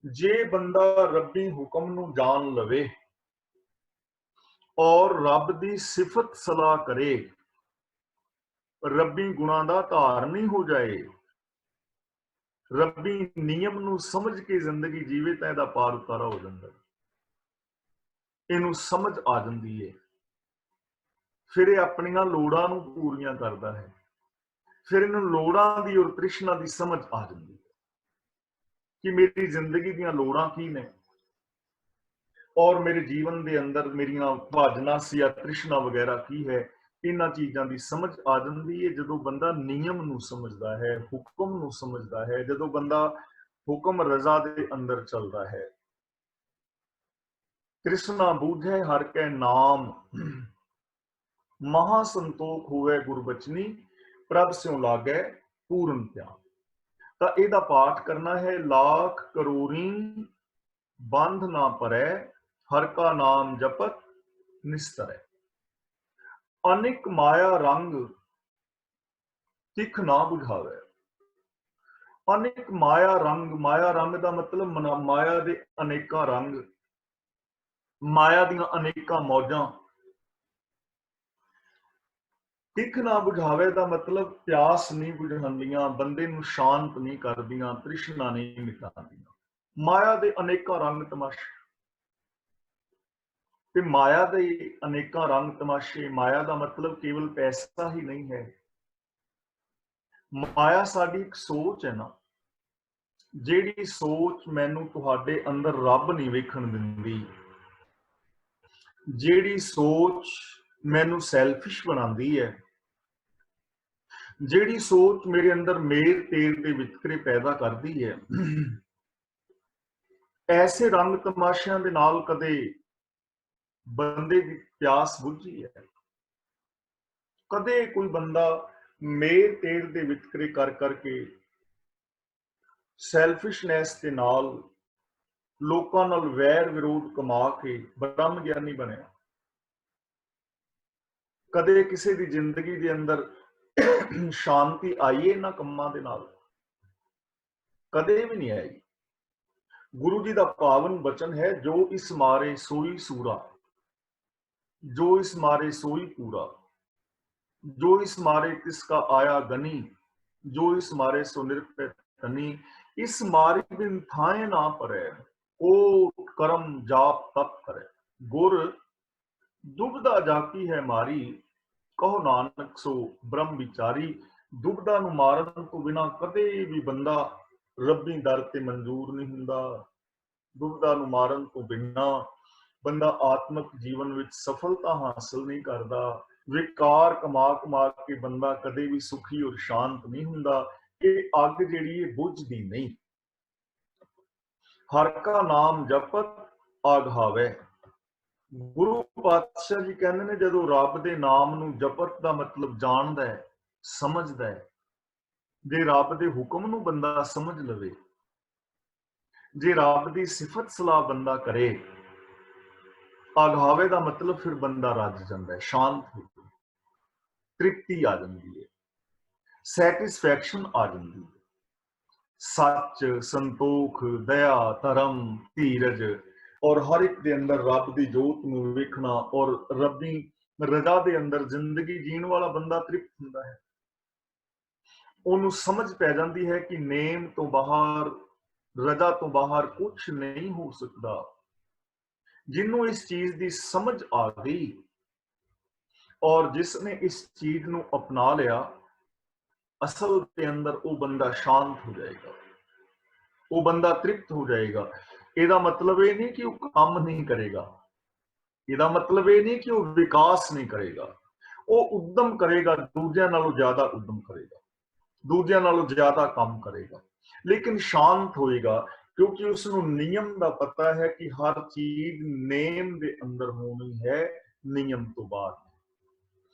ਜੇ ਬੰਦਾ ਰੱਬੀ ਹੁਕਮ ਨੂੰ ਜਾਣ ਲਵੇ ਔਰ ਰੱਬ ਦੀ ਸਿਫਤ ਸਲਾਹ ਕਰੇ, ਰੱਬੀ ਗੁਣਾਂ ਦਾ ਧਾਰਨੀ ਹੋ ਜਾਏ, ਰੱਬੀ ਨਿਯਮ ਨੂੰ ਸਮਝ ਕੇ ਜ਼ਿੰਦਗੀ ਜੀਵੇ ਤਾਂ ਇਹਦਾ ਪਾਰ ਉਤਾਰਾ ਹੋ ਜਾਂਦਾ, ਇਹਨੂੰ ਸਮਝ ਆ ਜਾਂਦੀ ਹੈ। ਫਿਰ ਇਹ ਆਪਣੀਆਂ ਲੋੜਾਂ ਨੂੰ ਪੂਰੀਆਂ ਕਰਦਾ ਹੈ, ਫਿਰ ਇਹਨੂੰ ਲੋੜਾਂ ਦੀ ਔਰ ਤ੍ਰਿਸ਼ਨਾ ਦੀ ਸਮਝ ਆ ਜਾਂਦੀ ਹੈ ਕਿ ਮੇਰੀ ਜ਼ਿੰਦਗੀ ਦੀਆਂ ਲੋੜਾਂ ਕੀ ਨੇ ਔਰ ਮੇਰੇ ਜੀਵਨ ਦੇ ਅੰਦਰ ਮੇਰੀਆਂ ਭਾਜਨਾ ਸੀ ਜਾਂ ਤ੍ਰਿਸ਼ਨਾ ਵਗੈਰਾ ਕੀ ਹੈ। ਇਹਨਾਂ ਚੀਜ਼ਾਂ ਦੀ ਸਮਝ ਆ ਜਾਂਦੀ ਹੈ ਜਦੋਂ ਬੰਦਾ ਨਿਯਮ ਨੂੰ ਸਮਝਦਾ ਹੈ, ਹੁਕਮ ਨੂੰ ਸਮਝਦਾ ਹੈ, ਜਦੋਂ ਬੰਦਾ ਹੁਕਮ ਰਜ਼ਾ ਦੇ ਅੰਦਰ ਚੱਲਦਾ ਹੈ। ਤ੍ਰਿਸ਼ਨਾ ਬੂਝੈ ਹਰ ਕੈ ਨਾਮ, ਮਹਾ ਸੰਤੋਖ ਹੋਵੇ ਗੁਰਬਚਨੀ, ਪ੍ਰਭ ਸਿਉ ਲਾਗੈ ਪੂਰਨ ਧਿਆਨ। ਤਾਂ ਇਹਦਾ ਪਾਠ ਕਰਨਾ ਹੈ, ਲਾਖ ਕਰੋੜੀ ਬੰਧ ਨਾ ਪਰੈ, ਹਰ ਕਾ ਨਾਮ ਜਪਤ ਨਿਸਤਰੈ। ਅਨੇਕ ਮਾਇਆ ਰੰਗ ਤਿਖ ਨਾ ਬੁਝਾਵੇ। ਅਨੇਕ ਮਾਇਆ ਰੰਗ, ਮਾਇਆ ਰੰਗ ਦਾ ਮਤਲਬ ਮਾਇਆ ਦੇ ਅਨੇਕਾਂ ਰੰਗ, ਮਾਇਆ ਦੀਆਂ ਅਨੇਕਾਂ ਮੌਜਾਂ। ਤਿਖ ਨਾ ਬੁਝਾਵੇ ਦਾ ਮਤਲਬ ਪਿਆਸ ਨਹੀਂ ਬੁਝਾਉਂਦੀਆਂ, ਬੰਦੇ ਨੂੰ ਸ਼ਾਂਤ ਨਹੀਂ ਕਰਦੀਆਂ, ਤ੍ਰਿਸ਼ਨਾ ਨਹੀਂ ਮਿਟਾਉਂਦੀਆਂ। ਮਾਇਆ ਦੇ ਅਨੇਕਾਂ ਰੰਗ ਤਮਾਸ਼ੇ, ਤੇ ਮਾਇਆ ਦੇ ਅਨੇਕਾਂ ਰੰਗ ਤਮਾਸ਼ੇ। ਮਾਇਆ ਦਾ ਮਤਲਬ ਕੇਵਲ ਪੈਸਾ ਹੀ ਨਹੀਂ ਹੈ, ਮਾਇਆ ਸਾਡੀ ਇੱਕ ਸੋਚ ਹੈ ਨਾ, ਜਿਹੜੀ ਸੋਚ ਮੈਨੂੰ ਤੁਹਾਡੇ ਅੰਦਰ ਰੱਬ ਨਹੀਂ ਵੇਖਣ ਦਿੰਦੀ, ਜਿਹੜੀ ਸੋਚ ਮੈਨੂੰ ਸੈਲਫਿਸ਼ ਬਣਾਉਂਦੀ ਹੈ, ਜਿਹੜੀ ਸੋਚ ਮੇਰੇ ਅੰਦਰ ਮੇਰ ਤੇਰ ਦੇ ਵਿਤਕਰੇ ਪੈਦਾ ਕਰਦੀ ਹੈ, ਐਸੇ ਰੰਗ ਤਮਾਸ਼ਿਆਂ ਦੇ ਨਾਲ ਕਦੇ ਬੰਦੇ ਦੀ ਪਿਆਸ ਬੁਝੀ ਹੈ? ਕਦੇ ਕੋਈ ਬੰਦਾ ਮੇਰ ਤੇਰ ਦੇ ਵਿਤਕਰੇ ਕਰ ਕਰਕੇ, ਸੈਲਫਿਸ਼ਨੈਸ ਦੇ ਨਾਲ, ਲੋਕਾਂ ਨਾਲ ਵੈਰ ਵਿਰੋਧ ਕਮਾ ਕੇ ਬ੍ਰਹਮ ਗਿਆਨੀ ਬਣਿਆ? ਕਦੇ ਕਿਸੇ ਦੀ ਜ਼ਿੰਦਗੀ ਦੇ ਅੰਦਰ ਸ਼ਾਂਤੀ ਆਈ ਇਹਨਾਂ ਕੰਮਾਂ ਦੇ ਨਾਲ? ਕਦੇ ਵੀ ਨਹੀਂ ਆਈ। ਗੁਰੂ ਜੀ ਦਾ ਪਾਵਨ ਬਚਨ ਹੈ, ਜੋ ਇਸ ਮਾਰੇ ਸੋਈ ਸੂਰਾ, ਜੋ ਇਸ ਮਾਰੇ ਸੋਈ ਪੂਰਾ, ਜੋ ਇਸ ਮਾਰੇ तिसका आया गनी, जो इस मारे सो निरपै धनी, इस मारे बिन थाए ना परै, कोट करम जाप तप करे, गुर दुबदा जाकी है मारी, कहो नानक सो ब्रह्म विचारी। दुबदा ਨੂੰ ਮਾਰਨ ਤੋਂ ਬਿਨਾ ਕਦੇ ਵੀ ਬੰਦਾ ਰੱਬੀ ਦਰ ਤੇ ਮਨਜ਼ੂਰ ਨਹੀਂ ਹੁੰਦਾ। ਦੁਬਦਾ ਨੂੰ ਮਾਰਨ ਤੋਂ ਬਿਨਾ ਬੰਦਾ ਆਤਮਿਕ ਜੀਵਨ ਵਿੱਚ ਸਫਲਤਾ ਹਾਸਲ ਨਹੀਂ ਕਰਦਾ। ਵਿਕਾਰ ਕਮਾ ਕਮਾ ਕੇ ਬੰਦਾ ਕਦੇ ਵੀ ਸੁਖੀ ਔਰ ਸ਼ਾਂਤ ਨਹੀਂ ਹੁੰਦਾ। ਇਹ ਅੱਗ ਜਿਹੜੀ ਇਹ ਬੁਝਦੀ ਨਹੀਂ। ਹਰ ਕਾ ਨਾਮ ਜਪਤ ਆਘਾਵੇ। ਗੁਰੂ ਪਾਤਸ਼ਾਹ ਜੀ ਕਹਿੰਦੇ ਨੇ, ਜਦੋਂ ਰੱਬ ਦੇ ਨਾਮ ਨੂੰ ਜਪਤ ਦਾ ਮਤਲਬ ਜਾਣਦਾ ਹੈ, ਸਮਝਦਾ ਹੈ, ਜੇ ਰੱਬ ਦੇ ਹੁਕਮ ਨੂੰ ਬੰਦਾ ਸਮਝ ਲਵੇ, ਜੇ ਰੱਬ ਦੀ ਸਿਫਤ ਸਲਾਹ ਬੰਦਾ ਕਰੇ, ਆਘਾਵੇ ਦਾ ਮਤਲਬ ਫਿਰ ਬੰਦਾ ਰੱਜ ਜਾਂਦਾ ਹੈ, ਸ਼ਾਂਤ ਹੋ ਜਾਂਦਾ, ਤ੍ਰਿਪਤੀ ਆ ਜਾਂਦੀ ਹੈ, ਸੈਟਿਸਫੈਕਸ਼ਨ ਆ ਜਾਂਦੀ ਹੈ। ਸੱਚ, ਸੰਤੋਖ, ਦਇਆ, ਧਰਮ, ਧੀਰਜ ਔਰ ਹਰ ਇੱਕ ਦੇ ਅੰਦਰ ਰੱਬ ਦੀ ਜੋਤ ਨੂੰ ਵੇਖਣਾ ਔਰ ਰੱਬੀ ਰਜ਼ਾ ਦੇ ਅੰਦਰ ਜ਼ਿੰਦਗੀ ਜੀਣ ਵਾਲਾ ਬੰਦਾ ਤ੍ਰਿਪਤ ਹੁੰਦਾ ਹੈ। ਉਹਨੂੰ ਸਮਝ ਪੈ ਜਾਂਦੀ ਹੈ ਕਿ ਨੇਮ ਤੋਂ ਬਾਹਰ, ਰਜ਼ਾ ਤੋਂ ਬਾਹਰ ਕੁਝ ਨਹੀਂ ਹੋ ਸਕਦਾ। ਜਿਹਨੂੰ ਇਸ ਚੀਜ਼ ਦੀ ਸਮਝ ਆ ਗਈ ਔਰ ਜਿਸ ਨੇ ਇਸ ਚੀਜ਼ ਨੂੰ ਅਪਣਾ ਲਿਆ, ਅਸਲ ਦੇ ਅੰਦਰ ਉਹ ਬੰਦਾ ਸ਼ਾਂਤ ਹੋ ਜਾਏਗਾ, ਉਹ ਬੰਦਾ ਤ੍ਰਿਪਤ ਹੋ ਜਾਏਗਾ। ਇਹਦਾ ਮਤਲਬ ਇਹ ਨਹੀਂ ਕਿ ਉਹ ਕੰਮ ਨਹੀਂ ਕਰੇਗਾ, ਇਹਦਾ ਮਤਲਬ ਇਹ ਨਹੀਂ ਕਿ ਉਹ ਵਿਕਾਸ ਨਹੀਂ ਕਰੇਗਾ। ਉਹ ਉਦਮ ਕਰੇਗਾ, ਦੂਜਿਆਂ ਨਾਲੋਂ ਜ਼ਿਆਦਾ ਉਦਮ ਕਰੇਗਾ। ਦੂਜਿਆਂ ਨਾਲੋਂ ਜ਼ਿਆਦਾ ਕੰਮ ਕਰੇਗਾ, ਲੇਕਿਨ ਸ਼ਾਂਤ ਹੋਏਗਾ, ਕਿਉਂਕਿ ਉਸ ਨੂੰ ਨਿਯਮ ਦਾ ਪਤਾ ਹੈ ਕਿ ਹਰ ਚੀਜ਼ ਨੇਮ ਦੇ ਅੰਦਰ ਹੋਣੀ ਹੈ, ਨਿਯਮ ਤੋਂ ਬਾਹਰ।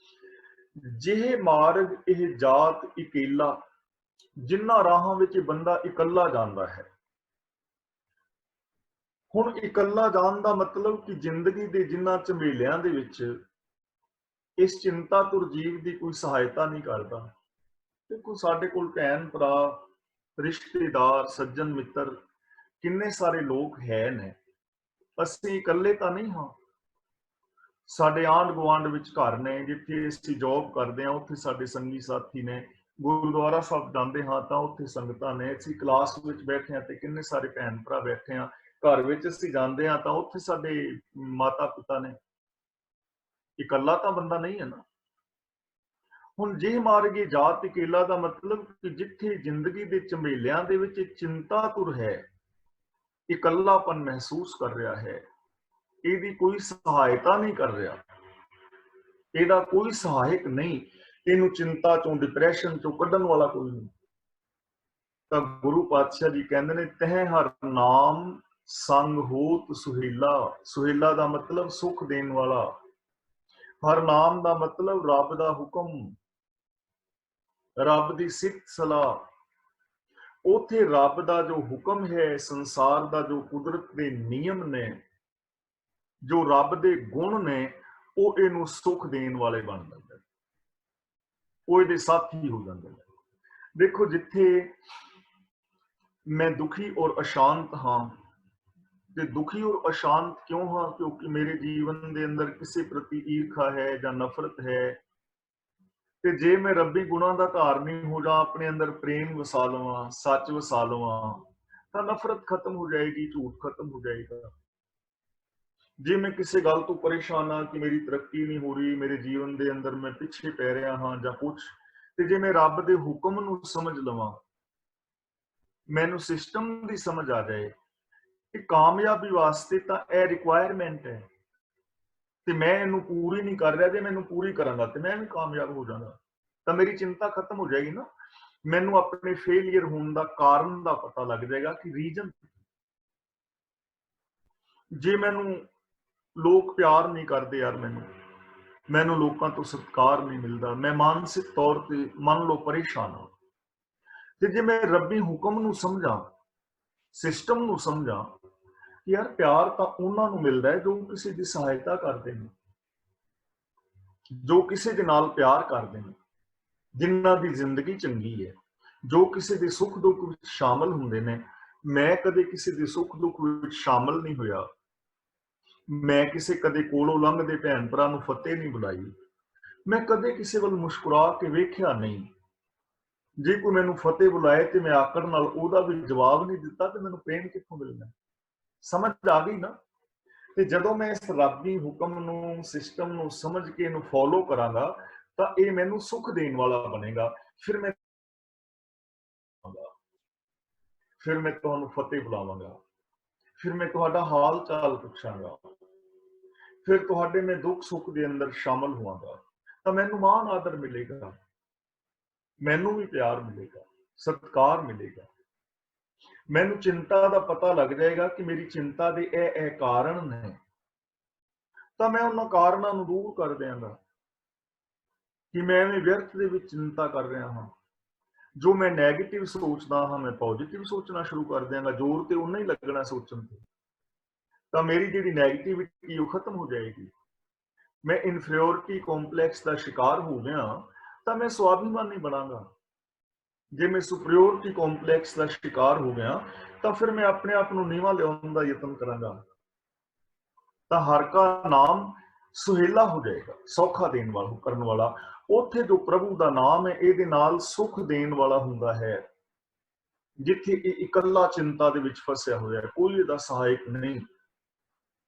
ਜਿਹੇ ਮਾਰਗ ਇਹ ਜਾਤ ਇਕੇਲਾ, ਜਿਨ੍ਹਾਂ ਰਾਹਾਂ ਵਿੱਚ ਬੰਦਾ ਇਕੱਲਾ ਜਾਂਦਾ ਹੈ। ਹੁਣ ਇਕੱਲਾ ਜਾਣ ਦਾ ਮਤਲਬ ਕਿ ਜ਼ਿੰਦਗੀ ਦੇ ਜਿਨ੍ਹਾਂ ਝਮੇਲਿਆਂ ਦੇ ਵਿੱਚ ਇਸ ਚਿੰਤਾਤੁਰ ਜੀਵ ਦੀ ਕੋਈ ਸਹਾਇਤਾ ਨਹੀਂ ਕਰਦਾ। ਦੇਖੋ, ਸਾਡੇ ਕੋਲ ਭੈਣ ਭਰਾ, ਰਿਸ਼ਤੇਦਾਰ, ਸੱਜਣ ਮਿੱਤਰ ਕਿੰਨੇ ਸਾਰੇ ਲੋਕ ਹੈ ਨੇ, ਅਸੀਂ ਇਕੱਲੇ ਤਾਂ ਨਹੀਂ ਹਾਂ। ਸਾਡੇ ਆਂਢ ਗੁਆਂਢ ਵਿੱਚ ਘਰ ਨੇ, ਜਿੱਥੇ ਅਸੀਂ ਜੌਬ ਕਰਦੇ ਹਾਂ ਉੱਥੇ ਸਾਡੇ ਸੰਗੀ ਸਾਥੀ ਨੇ, ਗੁਰਦੁਆਰਾ ਸਾਹਿਬ ਜਾਂਦੇ ਹਾਂ ਤਾਂ ਉੱਥੇ ਸੰਗਤਾਂ ਨੇ, ਅਸੀਂ ਕਲਾਸ ਵਿੱਚ ਬੈਠੇ ਹਾਂ ਤੇ ਕਿੰਨੇ ਸਾਰੇ ਭੈਣ ਭਰਾ ਬੈਠੇ ਹਾਂ, ਘਰ ਵਿੱਚ ਅਸੀਂ ਜਾਂਦੇ ਹਾਂ ਤਾਂ ਉੱਥੇ ਸਾਡੇ ਮਾਤਾ ਪਿਤਾ ਨੇ। ਇਕੱਲਾ ਤਾਂ ਬੰਦਾ ਨਹੀਂ ਹੈ ਨਾ। ਹੁਣ ਜੇ ਮਾਰਗੇ ਜਾਤ ਇਕੇਲਾ ਦਾ ਮਤਲਬ ਕਿ ਜਿੱਥੇ ਜ਼ਿੰਦਗੀ ਦੇ ਝਮੇਲਿਆਂ ਦੇ ਵਿੱਚ ਚਿੰਤਾਤੁਰ ਹੈ, ਇਕੱਲਾਪਨ ਮਹਿਸੂਸ ਕਰ ਰਿਹਾ ਹੈ, ਇਹਦੀ ਕੋਈ ਸਹਾਇਤਾ ਨਹੀਂ ਕਰ ਰਿਹਾ, ਇਹਦਾ ਕੋਈ ਸਹਾਇਕ ਨਹੀਂ, ਇਹਨੂੰ ਚਿੰਤਾ ਚੋਂ, ਡਿਪਰੈਸ਼ਨ ਚੋਂ ਕੱਢਣ ਵਾਲਾ ਕੋਈ ਨਹੀਂ, ਤਾਂ ਗੁਰੂ ਪਾਤਸ਼ਾਹ ਜੀ ਕਹਿੰਦੇ ਨੇ, ਤਹਿ ਹਰ ਨਾਮ ਸੰਗ ਹੋਤ ਸੁਹੇਲਾ। ਸੁਹੇਲਾ ਦਾ ਮਤਲਬ ਸੁਖ ਦੇਣ ਵਾਲਾ, ਹਰ ਨਾਮ ਦਾ ਮਤਲਬ ਰੱਬ ਦਾ ਹੁਕਮ, ਰੱਬ ਦੀ ਸਿੱਖ ਸਲਾਹ। ਉਥੇ ਰੱਬ ਦਾ ਜੋ ਹੁਕਮ ਹੈ, ਸੰਸਾਰ ਦਾ ਜੋ ਕੁਦਰਤ ਦੇ ਨਿਯਮ ਨੇ, ਜੋ ਰੱਬ ਦੇ ਗੁਣ ਨੇ, ਉਹ ਇਹਨੂੰ ਸੁਖ ਦੇਣ ਵਾਲੇ ਬਣ ਜਾਂਦੇ ਨੇ, ਉਹ ਇਹਦੇ ਸਾਥੀ ਹੋ ਜਾਂਦੇ ਨੇ। ਦੇਖੋ, ਜਿੱਥੇ ਮੈਂ ਦੁਖੀ ਔਰ ਅਸ਼ਾਂਤ ਹਾਂ, ਤੇ ਦੁਖੀ ਔਰ ਅਸ਼ਾਂਤ ਕਿਉਂ ਹਾਂ? ਕਿਉਂਕਿ ਮੇਰੇ ਜੀਵਨ ਦੇ ਅੰਦਰ ਕਿਸੇ ਪ੍ਰਤੀ ਈਰਖਾ ਹੈ ਜਾਂ ਨਫ਼ਰਤ ਹੈ। ਤੇ ਜੇ ਮੈਂ ਰੱਬੀ ਗੁਣਾਂ ਦਾ ਧਾਰਨੀ ਹੋ ਜਾ, ਆਪਣੇ ਅੰਦਰ ਪ੍ਰੇਮ ਵਸਾ ਲਵਾਂ, ਸੱਚ ਵਸਾ ਲਵਾਂ, ਤਾਂ ਨਫ਼ਰਤ ਖਤਮ ਹੋ ਜਾਏਗੀ, ਝੂਠ ਖਤਮ ਹੋ ਜਾਏਗਾ। ਜੇ ਮੈਂ ਕਿਸੇ ਗੱਲ ਤੋਂ ਪਰੇਸ਼ਾਨ ਹਾਂ ਕਿ ਮੇਰੀ ਤਰੱਕੀ ਨਹੀਂ ਹੋ ਰਹੀ, ਮੇਰੇ ਜੀਵਨ ਦੇ ਅੰਦਰ ਮੈਂ ਪਿੱਛੇ ਪੈ ਰਿਹਾ ਹਾਂ ਜਾਂ ਕੁਛ, ਤੇ ਜੇ ਮੈਂ ਰੱਬ ਦੇ ਹੁਕਮ ਨੂੰ ਸਮਝ ਲਵਾਂ, ਮੈਨੂੰ ਸਿਸਟਮ ਦੀ ਸਮਝ ਆ ਜਾਏ ਕਿ ਕਾਮਯਾਬੀ ਵਾਸਤੇ ਤਾਂ ਇਹ ਰਿਕੁਆਇਰਮੈਂਟ ਹੈ, ਤੇ ਮੈਂ ਇਹਨੂੰ ਪੂਰੀ ਨਹੀਂ ਕਰ ਰਿਹਾ, ਜੇ ਮੈਨੂੰ ਪੂਰੀ ਕਰਾਂਗਾ ਤੇ ਮੈਂ ਵੀ ਕਾਮਯਾਬ ਹੋ ਜਾਵਾਂਗਾ, ਤਾਂ ਮੇਰੀ ਚਿੰਤਾ ਖਤਮ ਹੋ ਜਾਏਗੀ ਨਾ। ਮੈਨੂੰ ਆਪਣੇ ਫੇਲਿਅਰ ਹੋਣ ਦਾ ਕਾਰਨ ਦਾ ਪਤਾ ਲੱਗ ਜਾਏਗਾ ਕਿ ਰੀਜਨ। ਜੇ ਮੈਨੂੰ ਲੋਕ ਪਿਆਰ ਨਹੀਂ ਕਰਦੇ, ਯਾਰ ਮੈਨੂੰ ਲੋਕਾਂ ਤੋਂ ਸਤਿਕਾਰ ਨਹੀਂ ਮਿਲਦਾ, ਮੈਂ ਮਾਨਸਿਕ ਤੌਰ ਤੇ ਮੰਨ ਲਓ ਪਰੇਸ਼ਾਨ ਹਾਂ, ਤੇ ਜੇ ਮੈਂ ਰੱਬੀ ਹੁਕਮ ਨੂੰ ਸਮਝਾਂ, ਸਿਸਟਮ ਨੂੰ ਸਮਝਾਂ ਕਿ ਯਾਰ ਪਿਆਰ ਤਾਂ ਉਹਨਾਂ ਨੂੰ ਮਿਲਦਾ ਹੈ ਜੋ ਕਿਸੇ ਦੀ ਸਹਾਇਤਾ ਕਰਦੇ ਨੇ, ਜੋ ਕਿਸੇ ਦੇ ਨਾਲ ਪਿਆਰ ਕਰਦੇ ਨੇ, ਜਿਨ੍ਹਾਂ ਦੀ ਜ਼ਿੰਦਗੀ ਚੰਗੀ ਹੈ, ਜੋ ਕਿਸੇ ਦੇ ਸੁੱਖ ਦੁੱਖ ਵਿੱਚ ਸ਼ਾਮਲ ਹੁੰਦੇ ਨੇ। ਮੈਂ ਕਦੇ ਕਿਸੇ ਦੇ ਸੁੱਖ ਦੁੱਖ ਵਿੱਚ ਸ਼ਾਮਲ ਨਹੀਂ ਹੋਇਆ, ਮੈਂ ਕਿਸੇ ਕਦੇ ਕੋਲੋਂ ਲੰਘਦੇ ਭੈਣ ਭਰਾ ਨੂੰ ਫਤਿਹ ਨਹੀਂ ਬੁਲਾਈ, ਮੈਂ ਕਦੇ ਕਿਸੇ ਵੱਲ ਮੁਸਕਰਾ ਕੇ ਵੇਖਿਆ ਨਹੀਂ। ਜੇ ਕੋਈ ਮੈਨੂੰ ਫਤਿਹ ਬੁਲਾਏ ਤੇ ਮੈਂ ਆਕੜ ਨਾਲ ਉਹਦਾ ਵੀ ਜਵਾਬ ਨਹੀਂ ਦਿੱਤਾ, ਤੇ ਮੈਨੂੰ ਪ੍ਰੇਮ ਕਿੱਥੋਂ ਮਿਲਣਾ? ਸਮਝ ਆ ਗਈ ਨਾ? ਤੇ ਜਦੋਂ ਮੈਂ ਇਸ ਰੱਬੀ ਹੁਕਮ ਨੂੰ, ਸਿਸਟਮ ਨੂੰ ਸਮਝ ਕੇ ਇਹਨੂੰ ਫੋਲੋ ਕਰਾਂਗਾ, ਤਾਂ ਇਹ ਮੈਨੂੰ ਸੁੱਖ ਦੇਣ ਵਾਲਾ ਬਣੇਗਾ। ਫਿਰ ਮੈਂ ਤੁਹਾਨੂੰ ਫਤਿਹ ਬੁਲਾਵਾਂਗਾ, ਫਿਰ ਮੈਂ ਤੁਹਾਡਾ ਹਾਲ ਚਾਲ ਪੁੱਛਾਂਗਾ, ਫਿਰ ਤੁਹਾਡੇ ਮੈਂ ਦੁੱਖ ਸੁੱਖ ਦੇ ਅੰਦਰ ਸ਼ਾਮਲ ਹੋਵਾਂਗਾ, ਤਾਂ ਮੈਨੂੰ ਮਾਣ ਆਦਰ ਮਿਲੇਗਾ, ਮੈਨੂੰ ਵੀ ਪਿਆਰ ਮਿਲੇਗਾ, ਸਤਿਕਾਰ ਮਿਲੇਗਾ। ਮੈਨੂੰ ਚਿੰਤਾ ਦਾ ਪਤਾ ਲੱਗ ਜਾਏਗਾ ਕਿ ਮੇਰੀ ਚਿੰਤਾ ਦੇ ਇਹ ਕਾਰਨ ਨੇ, ਤਾਂ ਮੈਂ ਉਹਨਾਂ ਕਾਰਨਾਂ ਨੂੰ ਦੂਰ ਕਰ ਦਿਆਂਗਾ ਕਿ ਮੈਂ ਐਵੇਂ ਵਿਅਰਥ ਦੇ ਵਿੱਚ ਚਿੰਤਾ ਕਰ ਰਿਹਾ ਹਾਂ। ਜੋ ਮੈਂ ਨੈਗੇਟਿਵ ਸੋਚਦਾ ਹਾਂ, ਮੈਂ ਪੋਜ਼ਿਟਿਵ ਸੋਚਣਾ ਸ਼ੁਰੂ ਕਰ ਦਿਆਂਗਾ, ਜ਼ੋਰ ਤੇ ਉਨਾ ਹੀ ਲੱਗਣਾ ਸੋਚਣ ਤੇ, ਤਾਂ ਮੇਰੀ ਜਿਹੜੀ ਨੈਗੇਟਿਵਿਟੀ ਉਹ ਖਤਮ ਹੋ ਜਾਏਗੀ। ਮੈਂ ਇਨਫੀਰੀਓਰਿਟੀ ਕੰਪਲੈਕਸ ਦਾ ਸ਼ਿਕਾਰ ਹੋ ਗਿਆ ਤਾਂ ਮੈਂ ਸਵਾਭਿਮਾਨੀ ਬਣਾਂਗਾ। ਜੇ ਮੈਂ ਸੁਪਰੀਓਰਿਟੀ ਕੰਪਲੈਕਸ ਦਾ ਸ਼ਿਕਾਰ ਹੋ ਗਿਆ ਤਾਂ ਫਿਰ ਮੈਂ ਆਪਣੇ ਆਪ ਨੂੰ ਨੀਵਾਂ ਲਿਆਉਣ ਦਾ ਯਤਨ ਕਰਾਂਗਾ, ਤਾਂ ਹਰ ਕਾ ਨਾਮ ਸੁਹੇਲਾ ਹੋ ਜਾਏਗਾ, ਸੌਖਾ ਦੇਣ ਵਾਲਾ, ਕਰਨ ਵਾਲਾ। ਉੱਥੇ ਜੋ ਪ੍ਰਭੂ ਦਾ ਨਾਮ ਹੈ, ਇਹਦੇ ਨਾਲ ਸੁਖ ਦੇਣ ਵਾਲਾ ਹੁੰਦਾ ਹੈ। ਜਿੱਥੇ ਇਹ ਇਕੱਲਾ ਚਿੰਤਾ ਦੇ ਵਿੱਚ ਫਸਿਆ ਹੋਇਆ ਹੈ, ਕੋਈ ਇਹਦਾ ਸਹਾਇਕ ਨਹੀਂ,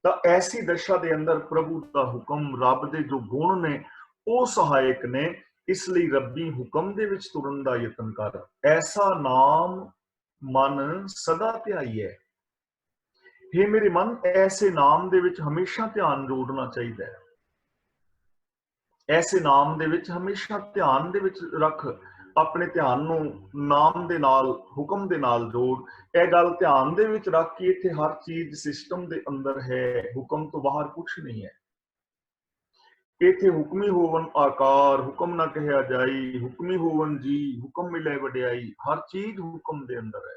ਤਾਂ ਐਸੀ ਦਸ਼ਾ ਦੇ ਅੰਦਰ ਪ੍ਰਭੂ ਦਾ ਹੁਕਮ, ਰੱਬ ਦੇ ਜੋ ਗੁਣ ਨੇ ਉਹ ਸਹਾਇਕ ਨੇ। ਇਸ ਲਈ ਰੱਬੀ ਹੁਕਮ ਦੇ ਵਿੱਚ ਤੁਰਨ ਦਾ ਯਤਨ ਕਰ। ਐਸਾ ਨਾਮ ਮਨ ਸਦਾ ਧਿਆਈਐ। हे ਮੇਰੇ ਮਨ, ਐਸੇ ਨਾਮ ਦੇ ਵਿੱਚ ਹਮੇਸ਼ਾ ਧਿਆਨ ਜੋੜਨਾ ਚਾਹੀਦਾ ਹੈ। ਐਸੇ ਨਾਮ ਦੇ ਵਿੱਚ ਹਮੇਸ਼ਾ ਧਿਆਨ ਦੇ ਵਿੱਚ ਰੱਖ, ਆਪਣੇ ਧਿਆਨ ਨੂੰ ਨਾਮ ਦੇ ਨਾਲ, ਹੁਕਮ ਦੇ ਨਾਲ ਜੋੜ। ਇਹ ਗੱਲ ਧਿਆਨ ਦੇ ਵਿੱਚ ਰੱਖ ਕੇ ਇੱਥੇ ਹਰ ਚੀਜ਼ ਸਿਸਟਮ ਦੇ ਅੰਦਰ ਹੈ, ਹੁਕਮ ਤੋਂ ਬਾਹਰ ਕੁਛ ਨਹੀਂ ਹੈ। ਇੱਥੇ ਹੁਕਮੀ ਹੋਵਨ ਆਕਾਰ, ਹੁਕਮ ਨਾ ਕਹਿਆ ਜਾਈ, ਹੁਕਮੀ ਹੋਵਨ ਜੀ, ਹੁਕਮ ਮਿਲੇ ਵਡਿਆਈ। ਹਰ ਚੀਜ਼ ਹੁਕਮ ਦੇ ਅੰਦਰ ਹੈ,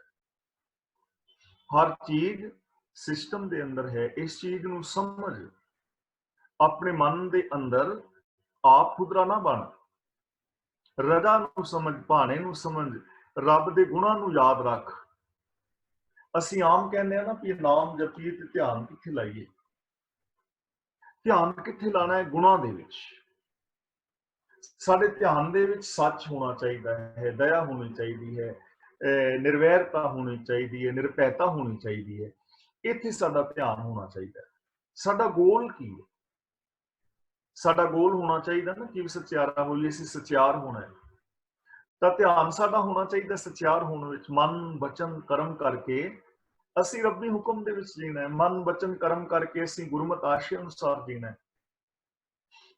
ਹਰ ਚੀਜ਼ ਸਿਸਟਮ ਦੇ ਅੰਦਰ ਹੈ। ਇਸ ਚੀਜ਼ ਨੂੰ ਸਮਝ, ਆਪਣੇ ਮਨ ਦੇ ਅੰਦਰ ਆਪ ਖੁਦਰਾ ਨਾ ਬਣ, ਰਜਾ ਨੂੰ ਸਮਝ, ਭਾਣੇ ਨੂੰ ਸਮਝ, ਰੱਬ ਦੇ ਗੁਣਾਂ ਨੂੰ ਯਾਦ ਰੱਖ। ਅਸੀਂ ਆਮ ਕਹਿੰਦੇ ਆ ਨਾ ਵੀ ਨਾਮ ਜਪੀਏ ਤੇ ਧਿਆਨ ਕਿੱਥੇ ਲਾਈਏ? ਧਿਆਨ ਕਿੱਥੇ ਲਾਣਾ ਹੈ? ਗੁਣਾਂ ਦੇ ਵਿੱਚ। ਸਾਡੇ ਧਿਆਨ ਦੇ ਵਿੱਚ ਸੱਚ ਹੋਣਾ ਚਾਹੀਦਾ ਹੈ, ਦਇਆ ਹੋਣੀ ਚਾਹੀਦੀ ਹੈ, ਨਿਰਵੈਰਤਾ ਹੋਣੀ ਚਾਹੀਦੀ ਹੈ, ਨਿਰਭੈਤਾ ਹੋਣੀ ਚਾਹੀਦੀ ਹੈ। ਇੱਥੇ ਸਾਡਾ ਧਿਆਨ ਹੋਣਾ ਚਾਹੀਦਾ ਹੈ। ਸਾਡਾ ਗੋਲ ਕੀ ਹੈ? ਸਾਡਾ ਗੋਲ ਹੋਣਾ ਚਾਹੀਦਾ ਨਾ ਕਿ ਸਚਿਆਰਾ ਹੋਈਏ, ਅਸੀਂ ਸਚਿਆਰ ਹੋਣਾ ਹੈ। ਤਾਂ ਧਿਆਨ ਸਾਡਾ ਹੋਣਾ ਚਾਹੀਦਾ ਸਚਿਆਰ ਹੋਣ ਵਿੱਚ। ਮਨ ਬਚਨ ਕਰਮ ਕਰਕੇ ਅਸੀਂ ਰੱਬੀ ਹੁਕਮ ਦੇ ਵਿੱਚ ਜੀਣਾ ਹੈ। ਮਨ ਬਚਨ ਕਰਮ ਕਰਕੇ ਅਸੀਂ ਗੁਰਮਤਿ ਆਸ਼ੇ ਅਨੁਸਾਰ ਜੀਣਾ ਹੈ।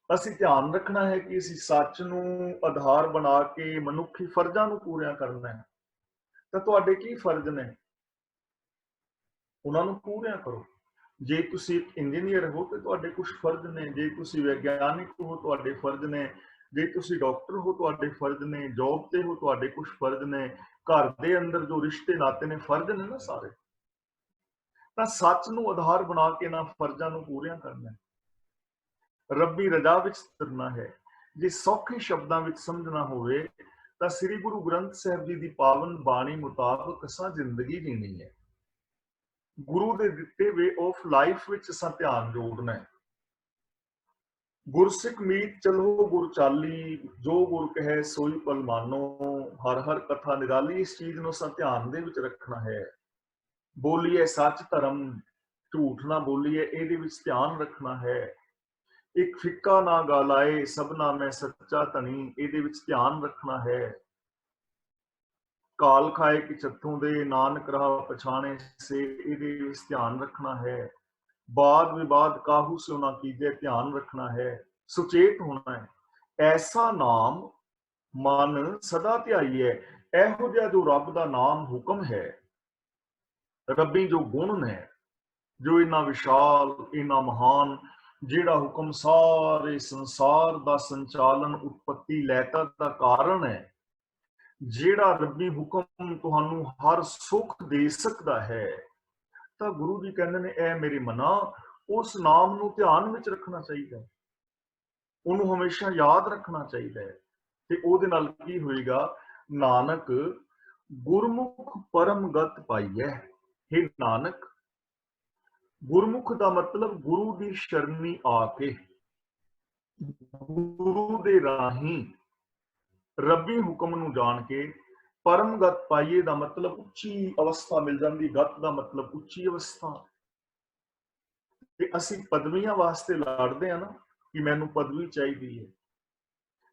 ਅਸੀਂ ਧਿਆਨ ਰੱਖਣਾ ਹੈ ਕਿ ਅਸੀਂ ਸੱਚ ਨੂੰ ਆਧਾਰ ਬਣਾ ਕੇ ਮਨੁੱਖੀ ਫਰਜ਼ਾਂ ਨੂੰ ਪੂਰੀਆਂ ਕਰਨਾ ਹੈ। ਤਾਂ ਤੁਹਾਡੇ ਕੀ ਫਰਜ਼ ਨੇ? ਉਹਨਾਂ ਨੂੰ ਪੂਰੀਆਂ ਕਰੋ। ਜੇ ਤੁਸੀਂ ਇੰਜੀਨੀਅਰ ਹੋ ਤੇ ਤੁਹਾਡੇ ਕੁਝ ਫਰਜ਼ ਨੇ, ਜੇ ਤੁਸੀਂ ਵਿਗਿਆਨਿਕ ਹੋ ਤੁਹਾਡੇ ਫਰਜ਼ ਨੇ, ਜੇ ਤੁਸੀਂ ਡਾਕਟਰ ਹੋ ਤੁਹਾਡੇ ਫਰਜ਼ ਨੇ, ਜੌਬ ਤੇ ਹੋ ਤੁਹਾਡੇ ਕੁਝ ਫਰਜ਼ ਨੇ, ਘਰ ਦੇ ਅੰਦਰ ਜੋ ਰਿਸ਼ਤੇ ਨਾਤੇ ਨੇ, ਫਰਜ਼ ਨੇ ਨਾ ਸਾਰੇ। ਤਾਂ ਸੱਚ ਨੂੰ ਆਧਾਰ ਬਣਾ ਕੇ ਨਾ ਫਰਜ਼ਾਂ ਨੂੰ ਪੂਰੀਆਂ ਕਰਨਾ ਹੈ, ਰੱਬੀ ਰਜ਼ਾ ਵਿੱਚ ਤੁਰਨਾ ਹੈ। ਜੇ ਸੌਖੇ ਸ਼ਬਦਾਂ ਵਿੱਚ ਸਮਝਣਾ ਹੋਵੇ ਤਾਂ ਸ੍ਰੀ ਗੁਰੂ ਗ੍ਰੰਥ ਸਾਹਿਬ ਜੀ ਦੀ ਪਾਵਨ ਬਾਣੀ ਮੁਤਾਬਕ ਅਸਾਂ ਜ਼ਿੰਦਗੀ ਜੀਣੀ ਹੈ। ਗੁਰੂ ਦੇ ਦਿੱਤੇ ਵੇ ਆਫ ਲਾਈਫ ਵਿੱਚ ਅਸਾਂ ਧਿਆਨ ਜੋੜਨਾ ਹੈ। ਗੁਰਸਿੱਖ ਮੀਤ ਚਲੋ ਗੁਰ ਚਾਲੀ, ਜੋ ਗੁਰ ਕਹੈ ਸੋਈ ਪਲ ਮਾਨੋ। ਹਰ ਹਰ ਕਥਾ ਨਿਰਾਲੀ। ਇਸ ਚੀਜ਼ ਨੂੰ ਅਸਾਂ ਧਿਆਨ ਦੇ ਵਿੱਚ ਰੱਖਣਾ ਹੈ। ਬੋਲੀਏ ਸੱਚ ਧਰਮ, ਝੂਠ ਨਾ ਬੋਲੀਏ, ਇਹਦੇ ਵਿੱਚ ਧਿਆਨ ਰੱਖਣਾ ਹੈ। ਇੱਕ ਫਿੱਕਾ ਨਾ ਗਾਲਾਏ, ਸਭਨਾ ਮੈਂ ਸੱਚਾ ਧਨੀ, ਇਹਦੇ ਵਿੱਚ ਧਿਆਨ ਰੱਖਣਾ ਹੈ। ਕਾਲ ਖਾਏ ਕਿ ਚੱਥੋਂ ਦੇ, ਨਾਨਕ ਰਹਾ ਪਛਾਣੇ ਸੇ, ਇਹਦੇ ਵਿੱਚ ਧਿਆਨ ਰੱਖਣਾ ਹੈ। ਬਾਦ ਵਿਵਾਦ ਕਾਹੂ ਸਿਉ ਨਾ ਕੀਜੇ, ਧਿਆਨ ਰੱਖਣਾ ਹੈ। ਸੁਚੇਤ ਹੋਣਾ ਹੈ। ਐਸਾ ਨਾਮ ਮਨ ਸਦਾ ਧਿਆਈਏ। ਇਹੋ ਜਿਹਾ ਜੋ ਰੱਬ ਦਾ ਨਾਮ ਹੁਕਮ ਹੈ, ਰੱਬੀ ਜੋ ਗੁਣ ਨੇ, ਜੋ ਇੰਨਾ ਵਿਸ਼ਾਲ, ਇੰਨਾ ਮਹਾਨ, ਜਿਹੜਾ ਹੁਕਮ ਸਾਰੇ ਸੰਸਾਰ ਦਾ ਸੰਚਾਲਨ, ਉਤਪਤੀ, ਲੈਤਾ ਦਾ ਕਾਰਨ ਹੈ, ਜਿਹੜਾ ਰੱਬੀ ਹੁਕਮ ਤੁਹਾਨੂੰ ਹਰ ਸੁੱਖ ਦੇ ਸਕਦਾ ਹੈ, ਤਾਂ ਗੁਰੂ ਜੀ ਕਹਿੰਦੇ ਨੇ ਇਹ ਮੇਰੀ ਮਨਾ, ਉਸ ਨਾਮ ਨੂੰ ਧਿਆਨ ਵਿੱਚ ਰੱਖਣਾ ਚਾਹੀਦਾ ਹੈ, ਉਹਨੂੰ ਹਮੇਸ਼ਾ ਯਾਦ ਰੱਖਣਾ ਚਾਹੀਦਾ ਹੈ। ਤੇ ਉਹਦੇ ਨਾਲ ਕੀ ਹੋਏਗਾ? ਨਾਨਕ ਗੁਰਮੁਖ ਪਰਮ ਗਤ ਪਾਈਐ। हे ਨਾਨਕ, ਗੁਰਮੁਖ ਦਾ ਮਤਲਬ ਗੁਰੂ ਦੀ ਸ਼ਰਨੀ ਆ ਕੇ, ਗੁਰੂ ਦੇ ਰਾਹੀਂ ਰੱਬੀ ਹੁਕਮ ਨੂੰ ਜਾਣ ਕੇ ਪਰਮ ਗਤ ਪਾਈਏ ਦਾ ਮਤਲਬ ਉੱਚੀ ਅਵਸਥਾ ਮਿਲ ਜਾਂਦੀ। ਗਤ ਦਾ ਮਤਲਬ ਉੱਚੀ ਅਵਸਥਾ। ਤੇ ਅਸੀਂ ਪਦਵੀਆਂ ਵਾਸਤੇ ਲੜਦੇ ਆ ਨਾ ਕਿ ਮੈਨੂੰ ਪਦਵੀ ਚਾਹੀਦੀ ਹੈ,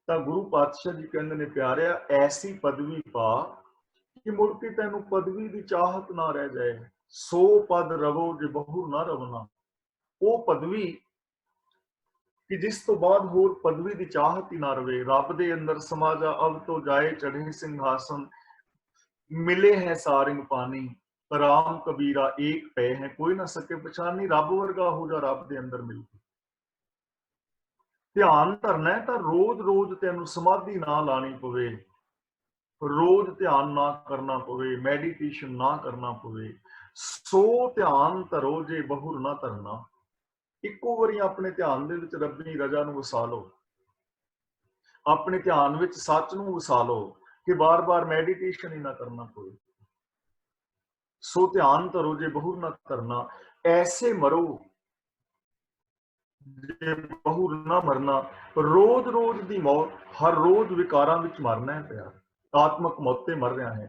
ਤਾਂ ਗੁਰੂ ਪਾਤਸ਼ਾਹ ਜੀ ਕਹਿੰਦੇ ਨੇ ਪਿਆਰਿਆ, ਐਸੀ ਪਦਵੀ ਪਾ ਕਿ ਮੁੜ ਕੇ ਤੈਨੂੰ ਪਦਵੀ ਦੀ ਚਾਹਤ ਨਾ ਰਹਿ ਜਾਏ। ਸੋ ਪਦ ਰਵੋ ਜੇ ਬਹੁ ਨਾ ਰਵਣਾ। ਉਹ ਪਦਵੀ ਕਿ ਜਿਸ ਤੋਂ ਬਾਅਦ ਹੋਰ ਪਦਵੀ ਦੀ ਚਾਹਤ ਹੀ ਨਾ ਰਵੇ। ਰੱਬ ਦੇ ਅੰਦਰ ਸਮਾ ਜਾ ਅਬ ਤੋਂ ਜਾਏ ਚੜ੍ਹੇ ਸਿੰਘਾਸਨ, ਮਿਲੇ ਹੈ ਸਾਰਿੰਗ ਪਾਣੀ, ਰਾਮ ਕਬੀਰਾ ਏਕ ਪੈ ਹੈ ਕੋਈ ਨਾ ਸਕੇ ਪਛਾਨੀ। ਰੱਬ ਵਰਗਾ ਹੋ ਜਾ ਰੱਬ ਦੇ ਅੰਦਰ ਮਿਲ ਕੇ। ਧਿਆਨ ਧਰਨਾ ਤਾਂ ਰੋਜ਼ ਰੋਜ਼ ਤੈਨੂੰ ਸਮਾਧੀ ਨਾ ਲਾਣੀ ਪਵੇ, ਰੋਜ਼ ਧਿਆਨ ਨਾ ਕਰਨਾ ਪਵੇ, ਮੈਡੀਟੇਸ਼ਨ ਨਾ ਕਰਨਾ ਪਵੇ। ਸੋ ਧਿਆਨ ਧਰੋ ਜੇ ਬਹੁਰ ਨਾ ਧਰਨਾ। ਇੱਕੋ ਵਾਰੀ ਆਪਣੇ ਧਿਆਨ ਦੇ ਵਿੱਚ ਰੱਬੀ ਰਜ਼ਾ ਨੂੰ ਵਸਾ ਲਓ, ਆਪਣੇ ਧਿਆਨ ਵਿੱਚ ਸੱਚ ਨੂੰ ਵਸਾ ਲਓ ਕਿ ਬਾਰ-ਬਾਰ ਮੈਡੀਟੇਸ਼ਨ ਹੀ ਨਾ ਕਰਨਾ ਪਵੇ। ਸੋ ਧਿਆਨ ਧਰੋ ਜੇ ਬਹੁਰ ਨਾ ਧਰਨਾ, ਐਸੇ ਮਰੋ ਜੇ ਬਹੁਰ ਨਾ ਮਰਨਾ। ਰੋਜ਼ ਰੋਜ਼ ਦੀ ਮੌਤ, ਹਰ ਰੋਜ਼ ਵਿਕਾਰਾਂ ਵਿੱਚ ਮਰਨਾ ਹੈ ਪਿਆ, ਆਤਮਕ ਮੌਤ ਤੇ ਮਰ ਰਿਹਾ ਹੈ।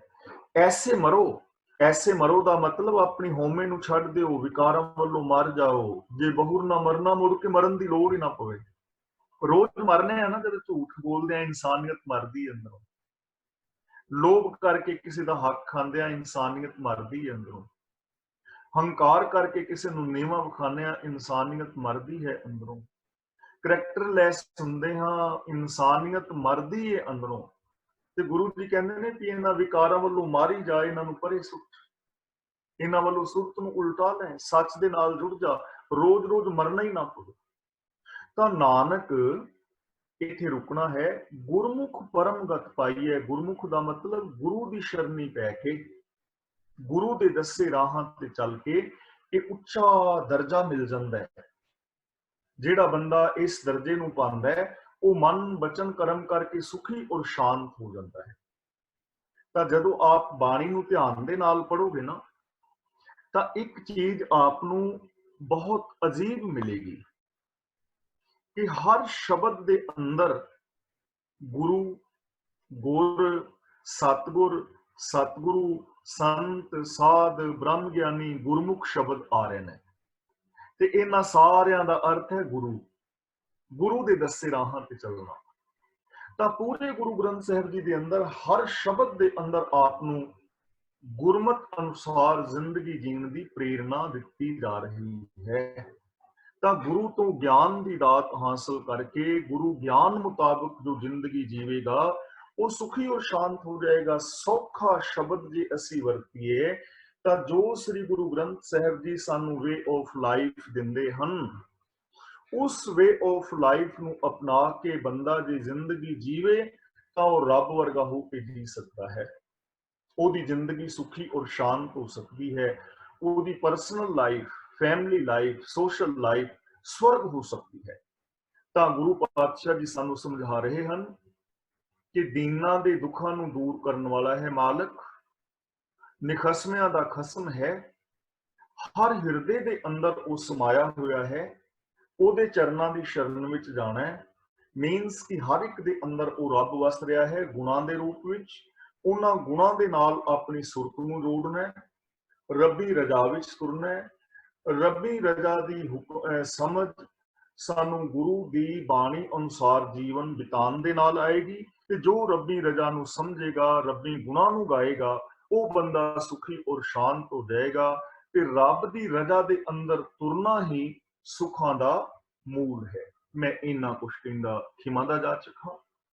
ਐਸੇ ਮਰੋ, ਐਸੇ ਮਰੋ ਦਾ ਮਤਲਬ ਆਪਣੀ ਹਉਮੈ ਨੂੰ ਛੱਡ ਦਿਓ, ਵਿਕਾਰਾਂ ਵੱਲੋਂ ਮਰ ਜਾਓ। ਜੇ ਬਹੁਰ ਨਾ ਮਰਨਾ, ਮੁੜ ਕੇ ਮਰਨ ਦੀ ਲੋੜ ਹੀ ਨਾ ਪਵੇ। ਰੋਜ਼ ਮਰਨੇ ਆ ਨਾ, ਜਦੋਂ ਝੂਠ ਬੋਲਦੇ ਆ ਇਨਸਾਨੀਅਤ ਮਰਦੀ ਅੰਦਰੋਂ, ਲੋਭ ਕਰਕੇ ਕਿਸੇ ਦਾ ਹੱਕ ਖਾਂਦੇ ਆ ਇਨਸਾਨੀਅਤ ਮਰਦੀ ਹੈ ਅੰਦਰੋਂ, ਹੰਕਾਰ ਕਰਕੇ ਕਿਸੇ ਨੂੰ ਨੀਵਾਂ ਵਿਖਾਉਂਦੇ ਆ ਇਨਸਾਨੀਅਤ ਮਰਦੀ ਹੈ ਅੰਦਰੋਂ, ਕਰੈਕਟਰਲੈਸ ਹੁੰਦੇ ਹਾਂ ਇਨਸਾਨੀਅਤ ਮਰਦੀ ਹੈ ਅੰਦਰੋਂ। ਤੇ ਗੁਰੂ ਜੀ ਕਹਿੰਦੇ ਨੇ ਕਿ ਇਹਨਾਂ ਵਿਕਾਰਾਂ ਵੱਲੋਂ ਮਾਰੀ ਜਾ, ਇਹਨਾਂ ਨੂੰ ਪਰੇ ਸੁੱਟ, ਇਹਨਾਂ ਵੱਲੋਂ ਸੁਰਤ ਨੂੰ ਉਲਟਾ ਲੈ, ਸੱਚ ਦੇ ਨਾਲ ਜੁੜ ਜਾ, ਰੋਜ਼ ਰੋਜ਼ ਮਰਨਾ ਹੀ ਨਾ ਭੁੱਲ। ਤਾਂ ਨਾਨਕ ਇੱਥੇ ਰੁਕਣਾ ਹੈ। ਗੁਰਮੁਖ ਪਰਮਗਤ ਪਾਈ ਹੈ। ਗੁਰਮੁਖ ਦਾ ਮਤਲਬ ਗੁਰੂ ਦੀ ਸ਼ਰਨੀ ਪੈ ਕੇ, ਗੁਰੂ ਦੇ ਦੱਸੇ ਰਾਹਾਂ ਤੇ ਚੱਲ ਕੇ ਇਹ ਉੱਚਾ ਦਰਜਾ ਮਿਲ ਜਾਂਦਾ ਹੈ। ਜਿਹੜਾ ਬੰਦਾ ਇਸ ਦਰਜੇ ਨੂੰ ਪਾਉਂਦਾ ਹੈ ਉਹ ਮਨ ਬਚਨ ਕਰਮ ਕਰਕੇ ਸੁਖੀ ਔਰ ਸ਼ਾਂਤ ਹੋ ਜਾਂਦਾ ਹੈ। ਤਾਂ ਜਦੋਂ ਆਪ ਬਾਣੀ ਨੂੰ ਧਿਆਨ ਦੇ ਨਾਲ ਪੜੋਗੇ ਨਾ, ਤਾਂ ਇੱਕ ਚੀਜ਼ ਆਪ ਨੂੰ ਬਹੁਤ ਅਜੀਬ ਮਿਲੇਗੀ ਕਿ ਹਰ ਸ਼ਬਦ ਦੇ ਅੰਦਰ ਗੁਰੂ, ਗੁਰ, ਸਤਗੁਰ, ਸਤਗੁਰੂ, ਸੰਤ, ਸਾਧ, ਬ੍ਰਹਮ ਗਿਆਨੀ, ਗੁਰਮੁਖ ਸ਼ਬਦ ਆ ਰਹੇ ਨੇ ਤੇ ਇਹਨਾਂ ਸਾਰਿਆਂ ਦਾ ਅਰਥ ਹੈ ਗੁਰੂ, ਗੁਰੂ ਦੇ ਦੱਸੇ ਰਾਹਾਂ ਤੇ ਚੱਲਣਾ। ਤਾਂ ਪੂਰੇ ਗੁਰੂ ਗ੍ਰੰਥ ਸਾਹਿਬ ਜੀ ਦੇ ਅੰਦਰ ਹਰ ਸ਼ਬਦ ਦੇ ਅੰਦਰ ਆਪ ਨੂੰ ਗੁਰਮਤ ਅਨੁਸਾਰ ਜ਼ਿੰਦਗੀ ਜੀਣ ਦੀ ਪ੍ਰੇਰਣਾ ਦਿੱਤੀ ਜਾ ਰਹੀ ਹੈ। ਤਾਂ ਗੁਰੂ ਤੋਂ ਗਿਆਨ ਦੀ ਦਾਤ ਹਾਸਲ ਕਰਕੇ ਗੁਰੂ ਗਿਆਨ ਮੁਤਾਬਕ ਜੋ ਜ਼ਿੰਦਗੀ ਜੀਵੇਗਾ ਉਹ ਸੁਖੀ ਔਰ ਸ਼ਾਂਤ ਹੋ ਜਾਏਗਾ। ਸੌਖਾ ਸ਼ਬਦ ਜੇ ਅਸੀਂ ਵਰਤੀਏ ਤਾਂ ਜੋ ਸ੍ਰੀ ਗੁਰੂ ਗ੍ਰੰਥ ਸਾਹਿਬ ਜੀ ਸਾਨੂੰ ਵੇ ਆਫ ਲਾਈਫ ਦਿੰਦੇ ਹਨ, ਉਸ ਵੇ ਆਫ ਲਾਈਫ ਨੂੰ ਅਪਣਾ ਕੇ ਬੰਦਾ ਜੇ ਜ਼ਿੰਦਗੀ ਜੀਵੇ ਤਾਂ ਉਹ ਰੱਬ ਵਰਗਾ ਹੋ ਕੇ ਜੀ ਸਕਦਾ ਹੈ। ਉਹਦੀ ਜ਼ਿੰਦਗੀ ਸੁਖੀ ਔਰ ਸ਼ਾਂਤ ਹੋ ਸਕਦੀ ਹੈ। ਉਹਦੀ personal life, family life, social life ਸਵਰਗ ਹੋ ਸਕਦੀ ਹੈ। ਤਾਂ ਗੁਰੂ ਪਾਤਸ਼ਾਹ ਜੀ ਸਾਨੂੰ ਸਮਝਾ ਰਹੇ ਹਨ ਕਿ ਦੀਨਾਂ ਦੇ ਦੁੱਖਾਂ ਨੂੰ ਦੂਰ ਕਰਨ ਵਾਲਾ ਹੈ ਮਾਲਕ, ਨਿਖਸਮਿਆਂ ਦਾ ਖਸਮ ਹੈ, ਹਰ ਹਿਰਦੇ ਦੇ ਅੰਦਰ ਉਹ ਸਮਾਇਆ ਹੋਇਆ ਹੈ। ਉਹਦੇ ਚਰਨਾਂ ਦੀ ਸ਼ਰਨ ਵਿੱਚ ਜਾਣਾ ਹੈ। ਮੀਨਸ ਕਿ ਹਰ ਇੱਕ ਦੇ ਅੰਦਰ ਉਹ ਰੱਬ ਵਸ ਰਿਹਾ ਹੈ ਗੁਣਾਂ ਦੇ ਰੂਪ ਵਿੱਚ। ਉਹਨਾਂ ਗੁਣਾਂ ਦੇ ਨਾਲ ਆਪਣੀ ਸੁਰਤ ਨੂੰ ਜੋੜਨਾ ਹੈ, ਰੱਬੀ ਰਜਾ ਵਿੱਚ ਤੁਰਨਾ ਹੈ। ਰੱਬੀ ਰਜਾ ਦੀ ਸਮਝ ਸਾਨੂੰ ਗੁਰੂ ਦੀ ਬਾਣੀ ਅਨੁਸਾਰ ਜੀਵਨ ਬਿਤਾਉਣ ਦੇ ਨਾਲ ਆਏਗੀ ਤੇ ਜੋ ਰੱਬੀ ਰਜਾ ਨੂੰ ਸਮਝੇਗਾ, ਰੱਬੀ ਗੁਣਾਂ ਨੂੰ ਗਾਏਗਾ, ਉਹ ਬੰਦਾ ਸੁਖੀ ਔਰ ਸ਼ਾਂਤ ਹੋ ਜਾਏਗਾ। ਤੇ ਰੱਬ ਦੀ ਰਜਾ ਦੇ ਅੰਦਰ ਤੁਰਨਾ ਹੀ ਸੁੱਖਾਂ ਦਾ ਮੂਲ ਹੈ। ਮੈਂ ਇੰਨਾ ਕੁਛ ਕਹਿੰਦਾ ਖਿਮਾ ਦਾ ਜਾਚਕ ਹਾਂ।